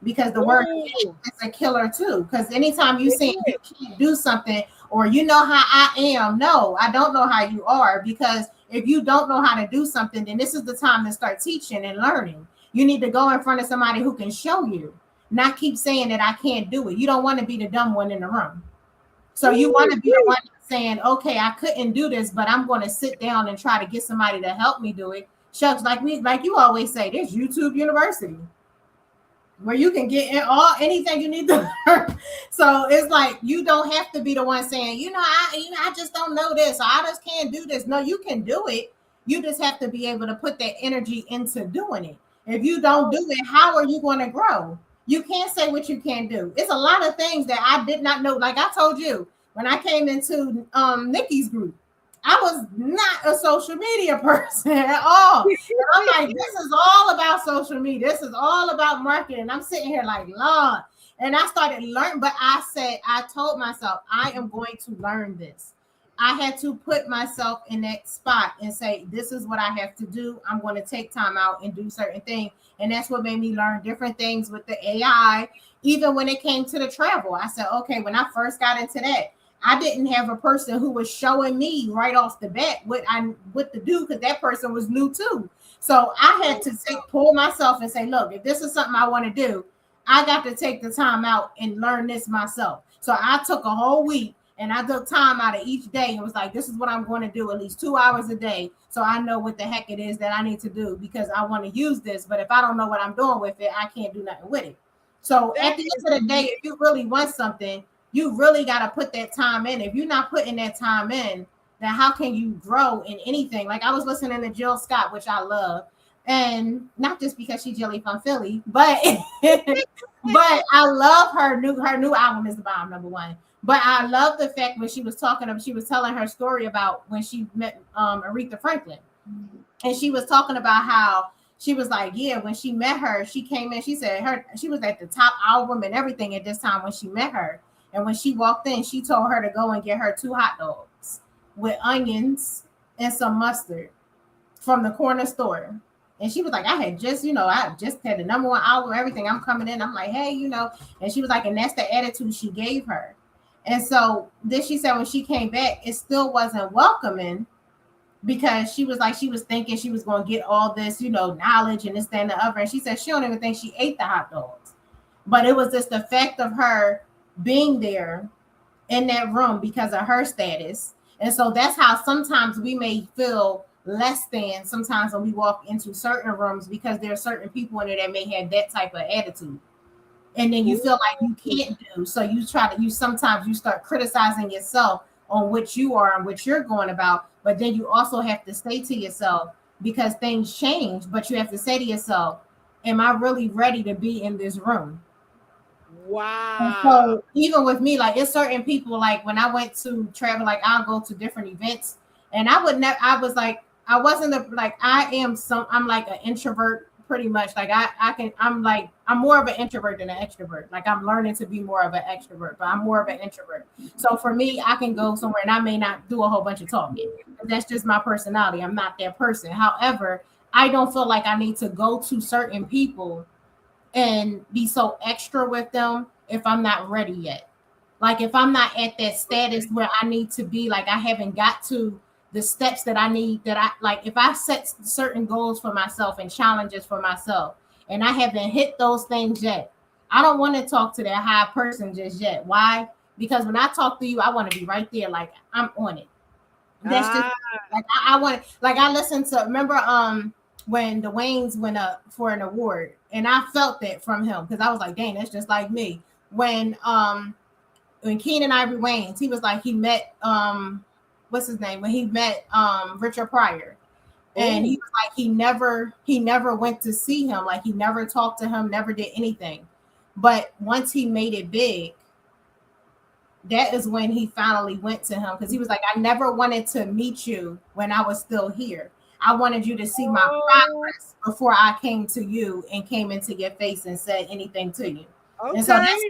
because the word
Ooh,
is a killer too. Because anytime you
it
say you
is.
can't do something, or you know how I am, no, I don't know how you are. Because if you don't know how to do something, then this is the time to start teaching and learning. You need to go in front of somebody who can show you, not keep saying that I can't do it. You don't want to be the dumb one in the room. So you want
Ooh,
to be the one saying, okay, I couldn't do this, but I'm going to sit down and try to get somebody to help me do it. Shucks, like you always say, there's YouTube University where you can get in all anything you need to learn. So it's like you don't have to be the one saying, I just don't know this, or I just can't do this. No, you can do it. You just have to be able to put that energy into doing it. If you don't do it, how are you going to grow? You can't say what you can't do. It's a lot of things that I did not know. Like I told you, when I came into Nikki's group, I was not a social media person at all. And I'm like, this is all about social media. This is all about marketing. I'm sitting here like, Lord. And I started learning, but I told myself, I am going to learn this. I had to put myself in that spot and say, this is what I have to do. I'm going to take time out and do certain things. And that's what made me learn different things with the AI. Even when it came to the travel, I said, okay, when I first got into that, I didn't have a person who was showing me right off the bat what to do, because that person was new too. So I had to pull myself and say, look, if this is something I want to do, I got to take the time out and learn this myself. So I took a whole week and I took time out of each day and was like, this is what I'm going to do at least 2 hours a day. So I know what the heck it is that I need to do, because I want to use this. But if I don't know what I'm doing with it, I can't do nothing with it. So
that
at the
is
end of the day, if you really want something, you really got to put that time in. If you're not putting that time in, then how can you grow in anything? Like I was listening to Jill Scott, which I love, and not just because she's Jilly from Philly, but but I love her new album is the bomb, number one. But I love the fact when she was she was telling her story about when she met Aretha Franklin, and she was talking about how she was like, yeah, when she met her, she came in, she said she was at the top album and everything at this time when she met her. And when she walked in, she told her to go and get her 2 hot dogs with onions and some mustard from the corner store. And she was like, I just had the number 1 album, everything. I'm coming in. I'm like, hey, and she was like, and that's the attitude she gave her. And so then she said when she came back, it still wasn't welcoming because she was like, she was thinking she was going to get all this, knowledge and this, that, and the other. And she said she don't even think she ate the hot dogs. But it was just the fact of her being there in that room because of her status. And so that's how sometimes we may feel less than sometimes when we walk into certain rooms because there are certain people in there that may have that type of attitude. And then you feel like you can't do. So sometimes you start criticizing yourself on what you are and what you're going about. But then you also have to say to yourself, because things change, but you have to say to yourself, am I really ready to be in this room?
Wow.
And so even with me, like it's certain people, like when I went to travel, like I'll go to different events and I wasn't I'm like an introvert pretty much. Like I'm more of an introvert than an extrovert. Like I'm learning to be more of an extrovert, but I'm more of an introvert. So for me, I can go somewhere and I may not do a whole bunch of talking. That's just my personality. I'm not that person. However, I don't feel like I need to go to certain people and be so extra with them if I'm not ready yet. Like if I'm not at that status where I need to be, like I haven't got to the steps that I need, that I like, if I set certain goals for myself and challenges for myself and I haven't hit those things yet, I don't want to talk to that high person just yet. Why? Because when I talk to you, I want to be right there, like I'm on it. That's just like I want, like I listened to, remember when the Waynes went up for an award, and I felt that from him because I was like, dang, that's just like me. When Keenan Ivory Wayans, he was like, he met what's his name, when he met Richard Pryor, and he was like, he never went to see him, like he never talked to him, never did anything. But once he made it big, that is when he finally went to him, because he was like, I never wanted to meet you when I was still here. I wanted you to see my progress before I came to you and came into your face and said anything to you. Okay. And so that's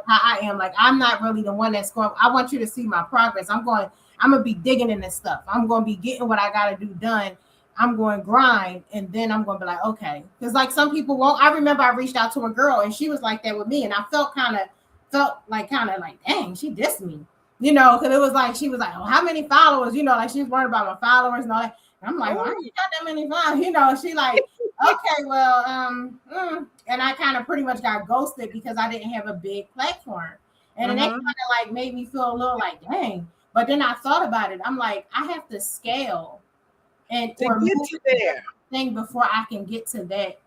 how I am. Like, I'm not really the one that's going, I want you to see my progress. I'm going to be digging in this stuff. I'm going to be getting what I got to do done. I'm going to grind, and then I'm going to be like, okay. Because like some people won't. I remember I reached out to a girl and she was like that with me, and I felt like dang, she dissed me, because it was like, she was like, oh, how many followers, like she was worried about my followers and all that. And I'm like, well, I ain't got that many followers, she like, okay, well, and I kind of pretty much got ghosted because I didn't have a big platform, and then that kind of like made me feel a little like, dang. But then I thought about it. I'm like, I have to scale and or
get to there
thing before I can get to that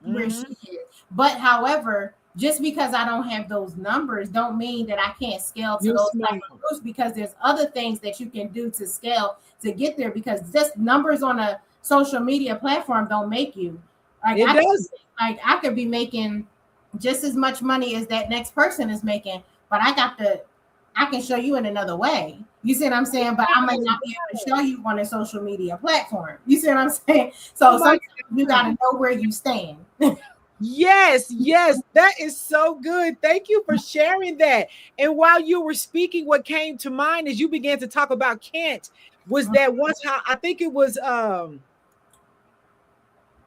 where she is. But however, just because I don't have those numbers don't mean that I can't scale to those type of groups, because there's other things that you can do to scale to get there, because just numbers on a social media platform don't make you. Like I could be making just as much money as that next person is making, but I can show you in another way. You see what I'm saying? But I might not be able to show you on a social media platform. You see what I'm saying? So sometimes you got to know where you stand.
Yes, that is so good. Thank you for sharing that. And while you were speaking, what came to mind as you began to talk about Kent was that once, I think it was Iyanla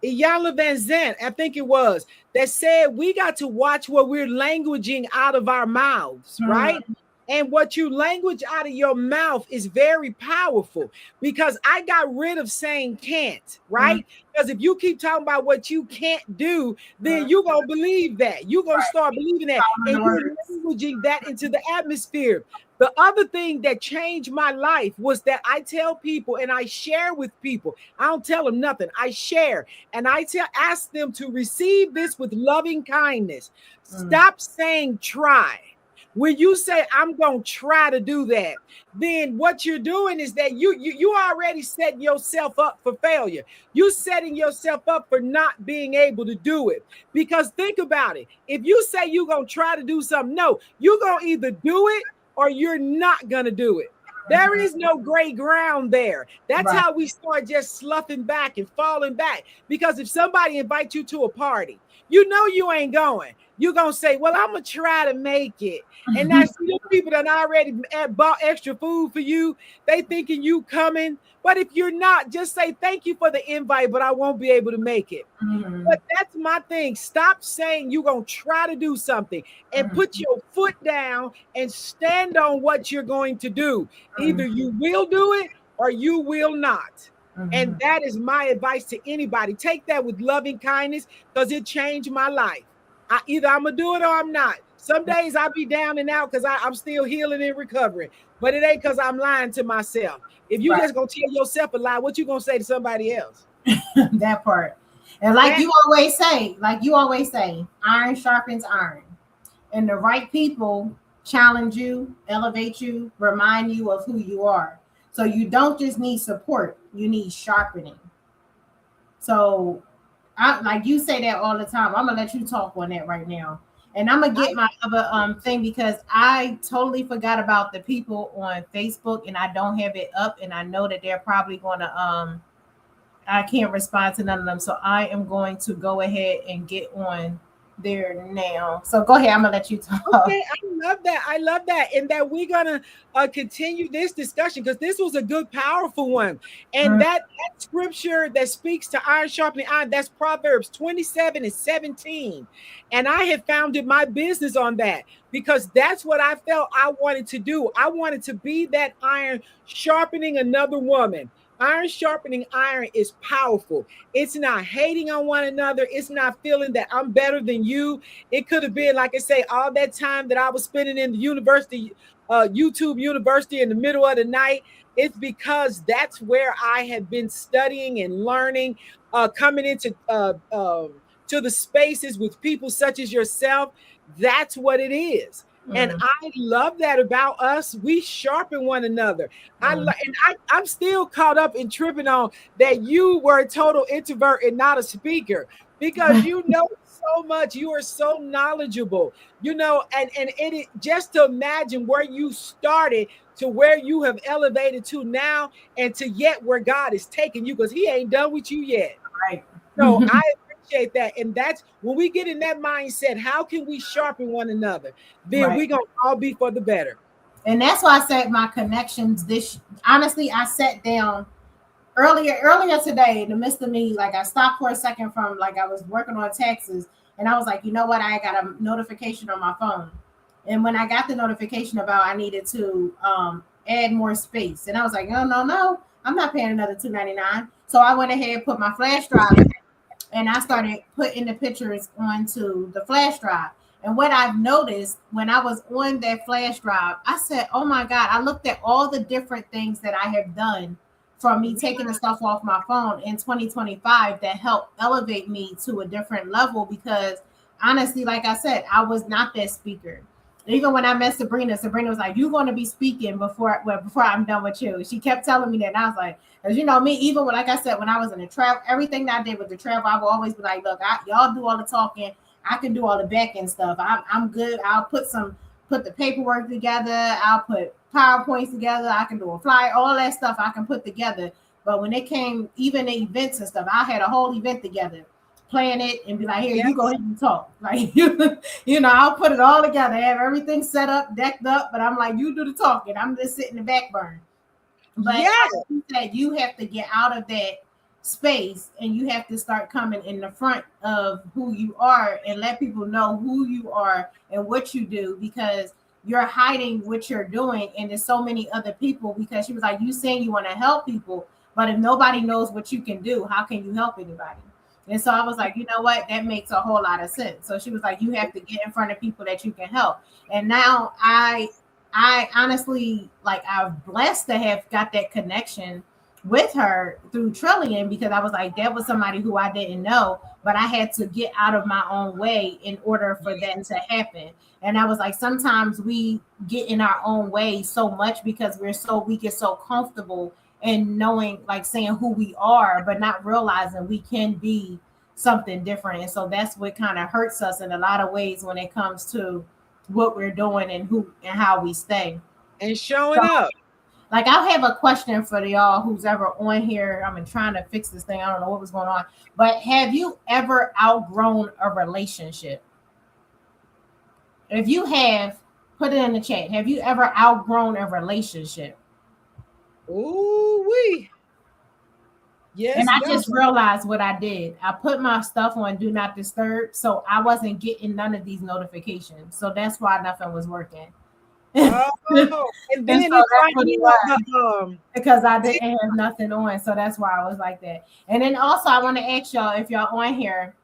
Vanzant, I think it was, that said we got to watch what we're languaging out of our mouths, right? And what you language out of your mouth is very powerful, because I got rid of saying can't, right? Because if you keep talking about what you can't do, then you're going to believe that. You're going to start believing that, and you're languaging that into the atmosphere. The other thing that changed my life was that I tell people and I share with people. I don't tell them nothing. I share, and I ask them to receive this with loving kindness. Stop saying try. When you say I'm gonna try to do that, then what you're doing is that you already setting yourself up for failure. You setting yourself up for not being able to do it. Because think about it. If you say you're gonna try to do something, no, you're gonna either do it or you're not gonna do it. There is no gray ground there. That's
Right.
how we start just sloughing back and falling back. Because if somebody invites you to a party, you know you ain't going. You're gonna say, well, I'm gonna try to make it. And that's the people that already bought extra food for you. They thinking you coming. But if you're not, just say thank you for the invite, but I won't be able to make it.
Mhm.
But that's my thing. Stop saying you're going to try to do something and
Mhm.
put your foot down and stand on what you're going to do. Either
Mhm.
you will do it or you will not. And
Mhm.
that is my advice to anybody. Take that with loving kindness because it changed my life. Either I'm going to do it or I'm not. Some days I'll be down and out because I'm still healing and recovering. But it ain't because I'm lying to myself. If you
Right.
just going to tell yourself a lie, what you going to say to somebody else?
That part. And
That
like you always say, iron sharpens iron. And the right people challenge you, elevate you, remind you of who you are. So you don't just need support, you need sharpening. So I like you say that all the time. I'm gonna let you talk on that right now. And I'm gonna get my other thing because I totally forgot about the people on Facebook and I don't have it up and I know that they're probably gonna I can't respond to none of them. So I am going to go ahead and get on there now. So go ahead, I'm gonna let you talk.
Okay, I love that. I love that. And that we're gonna continue this discussion because this was a good, powerful one. And that scripture that speaks to iron sharpening iron, that's Proverbs 27 and 17. And I have founded my business on that because that's what I felt I wanted to do. I wanted to be that iron sharpening another woman. Iron sharpening iron is powerful. It's not hating on one another. It's not feeling that I'm better than you. It could have been, like I say, all that time that I was spending in the university, YouTube University in the middle of the night. It's because that's where I had been studying and learning, coming into to the spaces with people such as yourself. That's what it is. And
Mm,
I love that about us. We sharpen one another.
mm,
I'm still caught up in tripping on that you were a total introvert and not a speaker because you know so much. You are so knowledgeable, and just to imagine where you started to where you have elevated to now and to yet where God is taking you because He ain't done with you yet.
right.
So I appreciate that. And that's when we get in that mindset, how can we sharpen one another? Then
Right.
we're going to all be for the better.
And that's why I said my connections this honestly, I sat down earlier today in the midst of me, like I stopped for a second from like I was working on taxes and I was like, you know what, I got a notification on my phone. And when I got the notification about I needed to add more space, and I was like, no, I'm not paying another $2.99. So I went ahead and put my flash drive in and I started putting the pictures onto the flash drive. And what I've noticed when I was on that flash drive, I said, oh my God, I looked at all the different things that I have done from me taking the stuff off my phone in 2025 that helped elevate me to a different level because honestly, like I said, I was not that speaker. Even when I met Sabrina was like, "You're going to be speaking before I'm done with you." She kept telling me that, and I was like, "Cause you know me, even when, like I said, when I was in the travel, everything that I did with the travel, I would always be like, look, y'all do all the talking, I can do all the back end stuff. I'm good. I'll put the paperwork together. I'll put PowerPoints together. I can do a flyer, all that stuff I can put together. But when it came, even the events and stuff, I had a whole event together, plan it and be like, here, you go
Yes.
ahead and talk. Like, I'll put it all together, have everything set up, decked up, but I'm like, you do the talking. I'm just sitting in the back burner. But
Yes.
like you said, you have to get out of that space and you have to start coming in the front of who you are and let people know who you are and what you do because you're hiding what you're doing and there's so many other people because she was like, you saying you want to help people, but if nobody knows what you can do, how can you help anybody? And so I was like, you know what, that makes a whole lot of sense. So she was like, you have to get in front of people that you can help. And now I honestly, like, I'm blessed to have got that connection with her through Trillion because I was like, that was somebody who I didn't know, but I had to get out of my own way in order for that to happen. And I was like, sometimes we get in our own way so much because we get so comfortable in knowing, like saying who we are, but not realizing we can be something different. And so that's what kind of hurts us in a lot of ways when it comes to what we're doing and who and how we stay.
And
So,
showing up.
like, I'll have a question for y'all who's ever on here. I've been trying to fix this thing. I don't know what was going on. But have you ever outgrown a relationship? If you have, put it in the chat. Have you ever outgrown a relationship?
Ooh wee.
And
Yes,
I
God.
just realized what I did. I put my stuff on do not disturb, so I wasn't getting none of these notifications. So that's why nothing was working.
Oh, and
And
then
so
it's
that's
like
what it was.
the
Because I didn't have nothing on. So that's why I was like that. And then also I want to ask y'all, if y'all on here,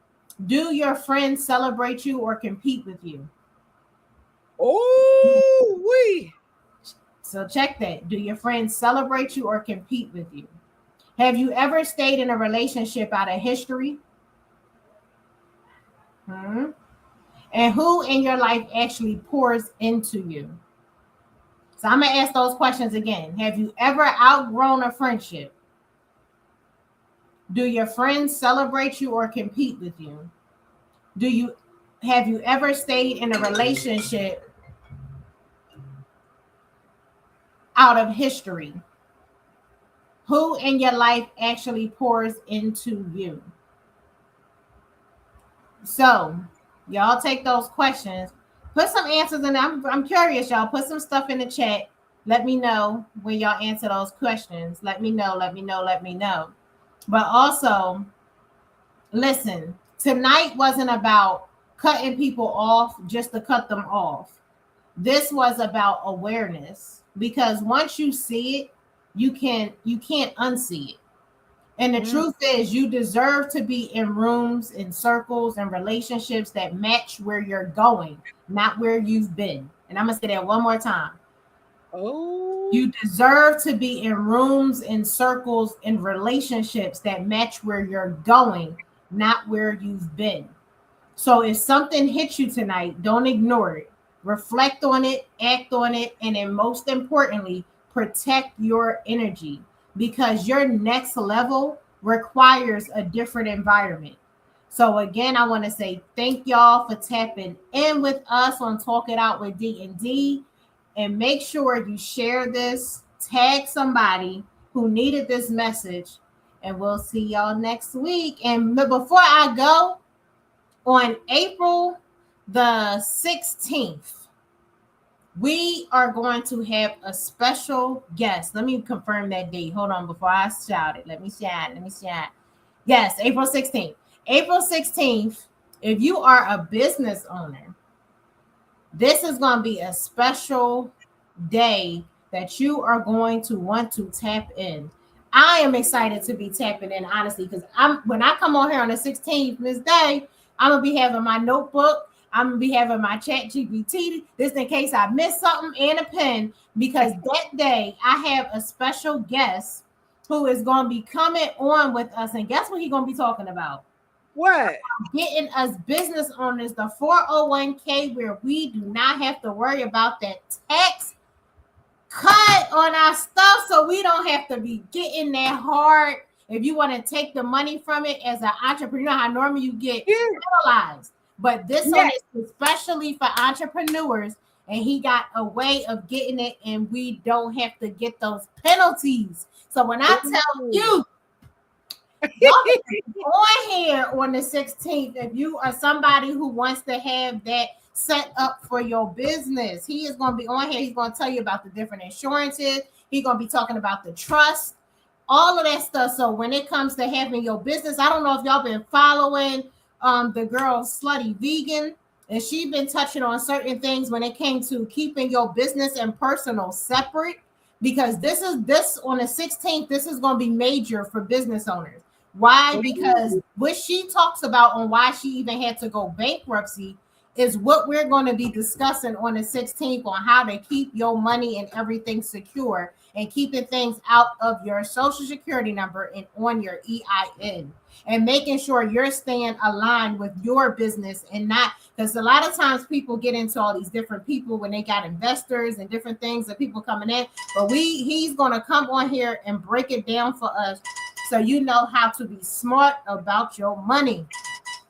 do your friends celebrate you or compete with you?
oh wee.
So check that. Do your friends celebrate you or compete with you? Have you ever stayed in a relationship out of history? Hmm? And who in your life actually pours into you? So I'm going to ask those questions again. Have you ever outgrown a friendship? Do your friends celebrate you or compete with you? Do you have you ever stayed in a relationship out of history? Who in your life actually pours into you? So, y'all take those questions, put some answers in. I'm curious, y'all. Put some stuff in the chat. Let me know when y'all answer those questions. Let me know, let me know, let me know. But also, listen, tonight wasn't about cutting people off just to cut them off. This was about awareness because once you see it, you can't unsee it. And the truth is, you deserve to be in rooms, in circles, and relationships that match where you're going, not where you've been. And I'm gonna say that one more time.
Oh,
You deserve to be in rooms, in circles, in relationships that match where you're going, not where you've been. So if something hits you tonight, don't ignore it. Reflect on it, act on it, and then most importantly, protect your energy because your next level requires a different environment. So again, I want to say thank y'all for tapping in with us on Talk It Out with D and D, and make sure you share this, tag somebody who needed this message, and we'll see y'all next week. And before I go, on April the 16th, we are going to have a special guest. Let me confirm that date. Hold on before I shout it. Let me shout. Let me shout. Yes, April 16th. April 16th, if you are a business owner, this is going to be a special day that you are going to want to tap in. I am excited to be tapping in, honestly, because when I come on here on the 16th, Miss Day, I'm gonna be having my notebook. I'm gonna be having my chat GPT, this in case I miss something, and a pen, because that day I have a special guest who is gonna be coming on with us. And guess what he's gonna be talking about?
what?
Getting us business owners the 401k where we do not have to worry about that tax cut on our stuff, so we don't have to be getting that hard. If you want to take the money from it as an entrepreneur, how normally you get penalized, but this one is especially for entrepreneurs, and he got a way of getting it, and we don't have to get those penalties. So when I tell you, y'all on here on the 16th, if you are somebody who wants to have that set up for your business, he is going to be on here. He's going to tell you about the different insurances. He's going to be talking about the trust, all of that stuff. So when it comes to having your business, I don't know if y'all been following the girl Slutty Vegan, and she's been touching on certain things when it came to keeping your business and personal separate, because this on the 16th, this is going to be major for business owners. Why? Because what she talks about on why she even had to go bankruptcy is what we're going to be discussing on the 16th on how to keep your money and everything secure. and keeping things out of your social security number and on your EIN, and making sure you're staying aligned with your business and not, because a lot of times people get into all these different people when they got investors and different things and people coming in. But he's going to come on here and break it down for us so you know how to be smart about your money.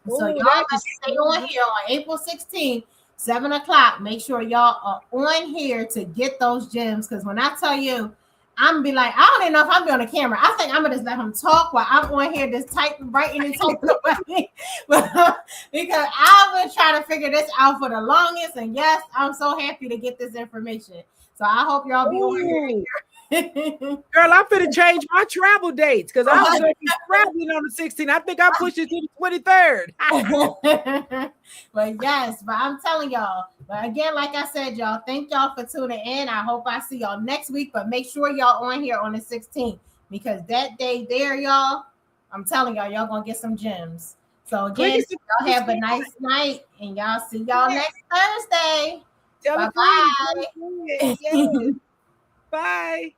So y'all gotta stay on here on April 16th, 7 o'clock. Make sure y'all are on here to get those gems. Because when I tell you, I'm gonna be like, I don't even know if I'm be on the camera. I think I'm gonna just let him talk while I'm on here just typing, writing and talking away. Because I've been trying to figure this out for the longest. And yes, I'm so happy to get this information. So I hope y'all be on here.
Girl, I'm finna change my travel dates because I was going to be traveling on the 16th. I think I pushed it to the 23rd.
But yes, but I'm telling y'all. But again, like I said, y'all, thank y'all for tuning in. I hope I see y'all next week. But make sure y'all on here on the 16th, because that day there, y'all, I'm telling y'all, y'all gonna get some gems. So again, y'all have a nice night, and y'all see y'all next Thursday. Bye-bye.
Bye.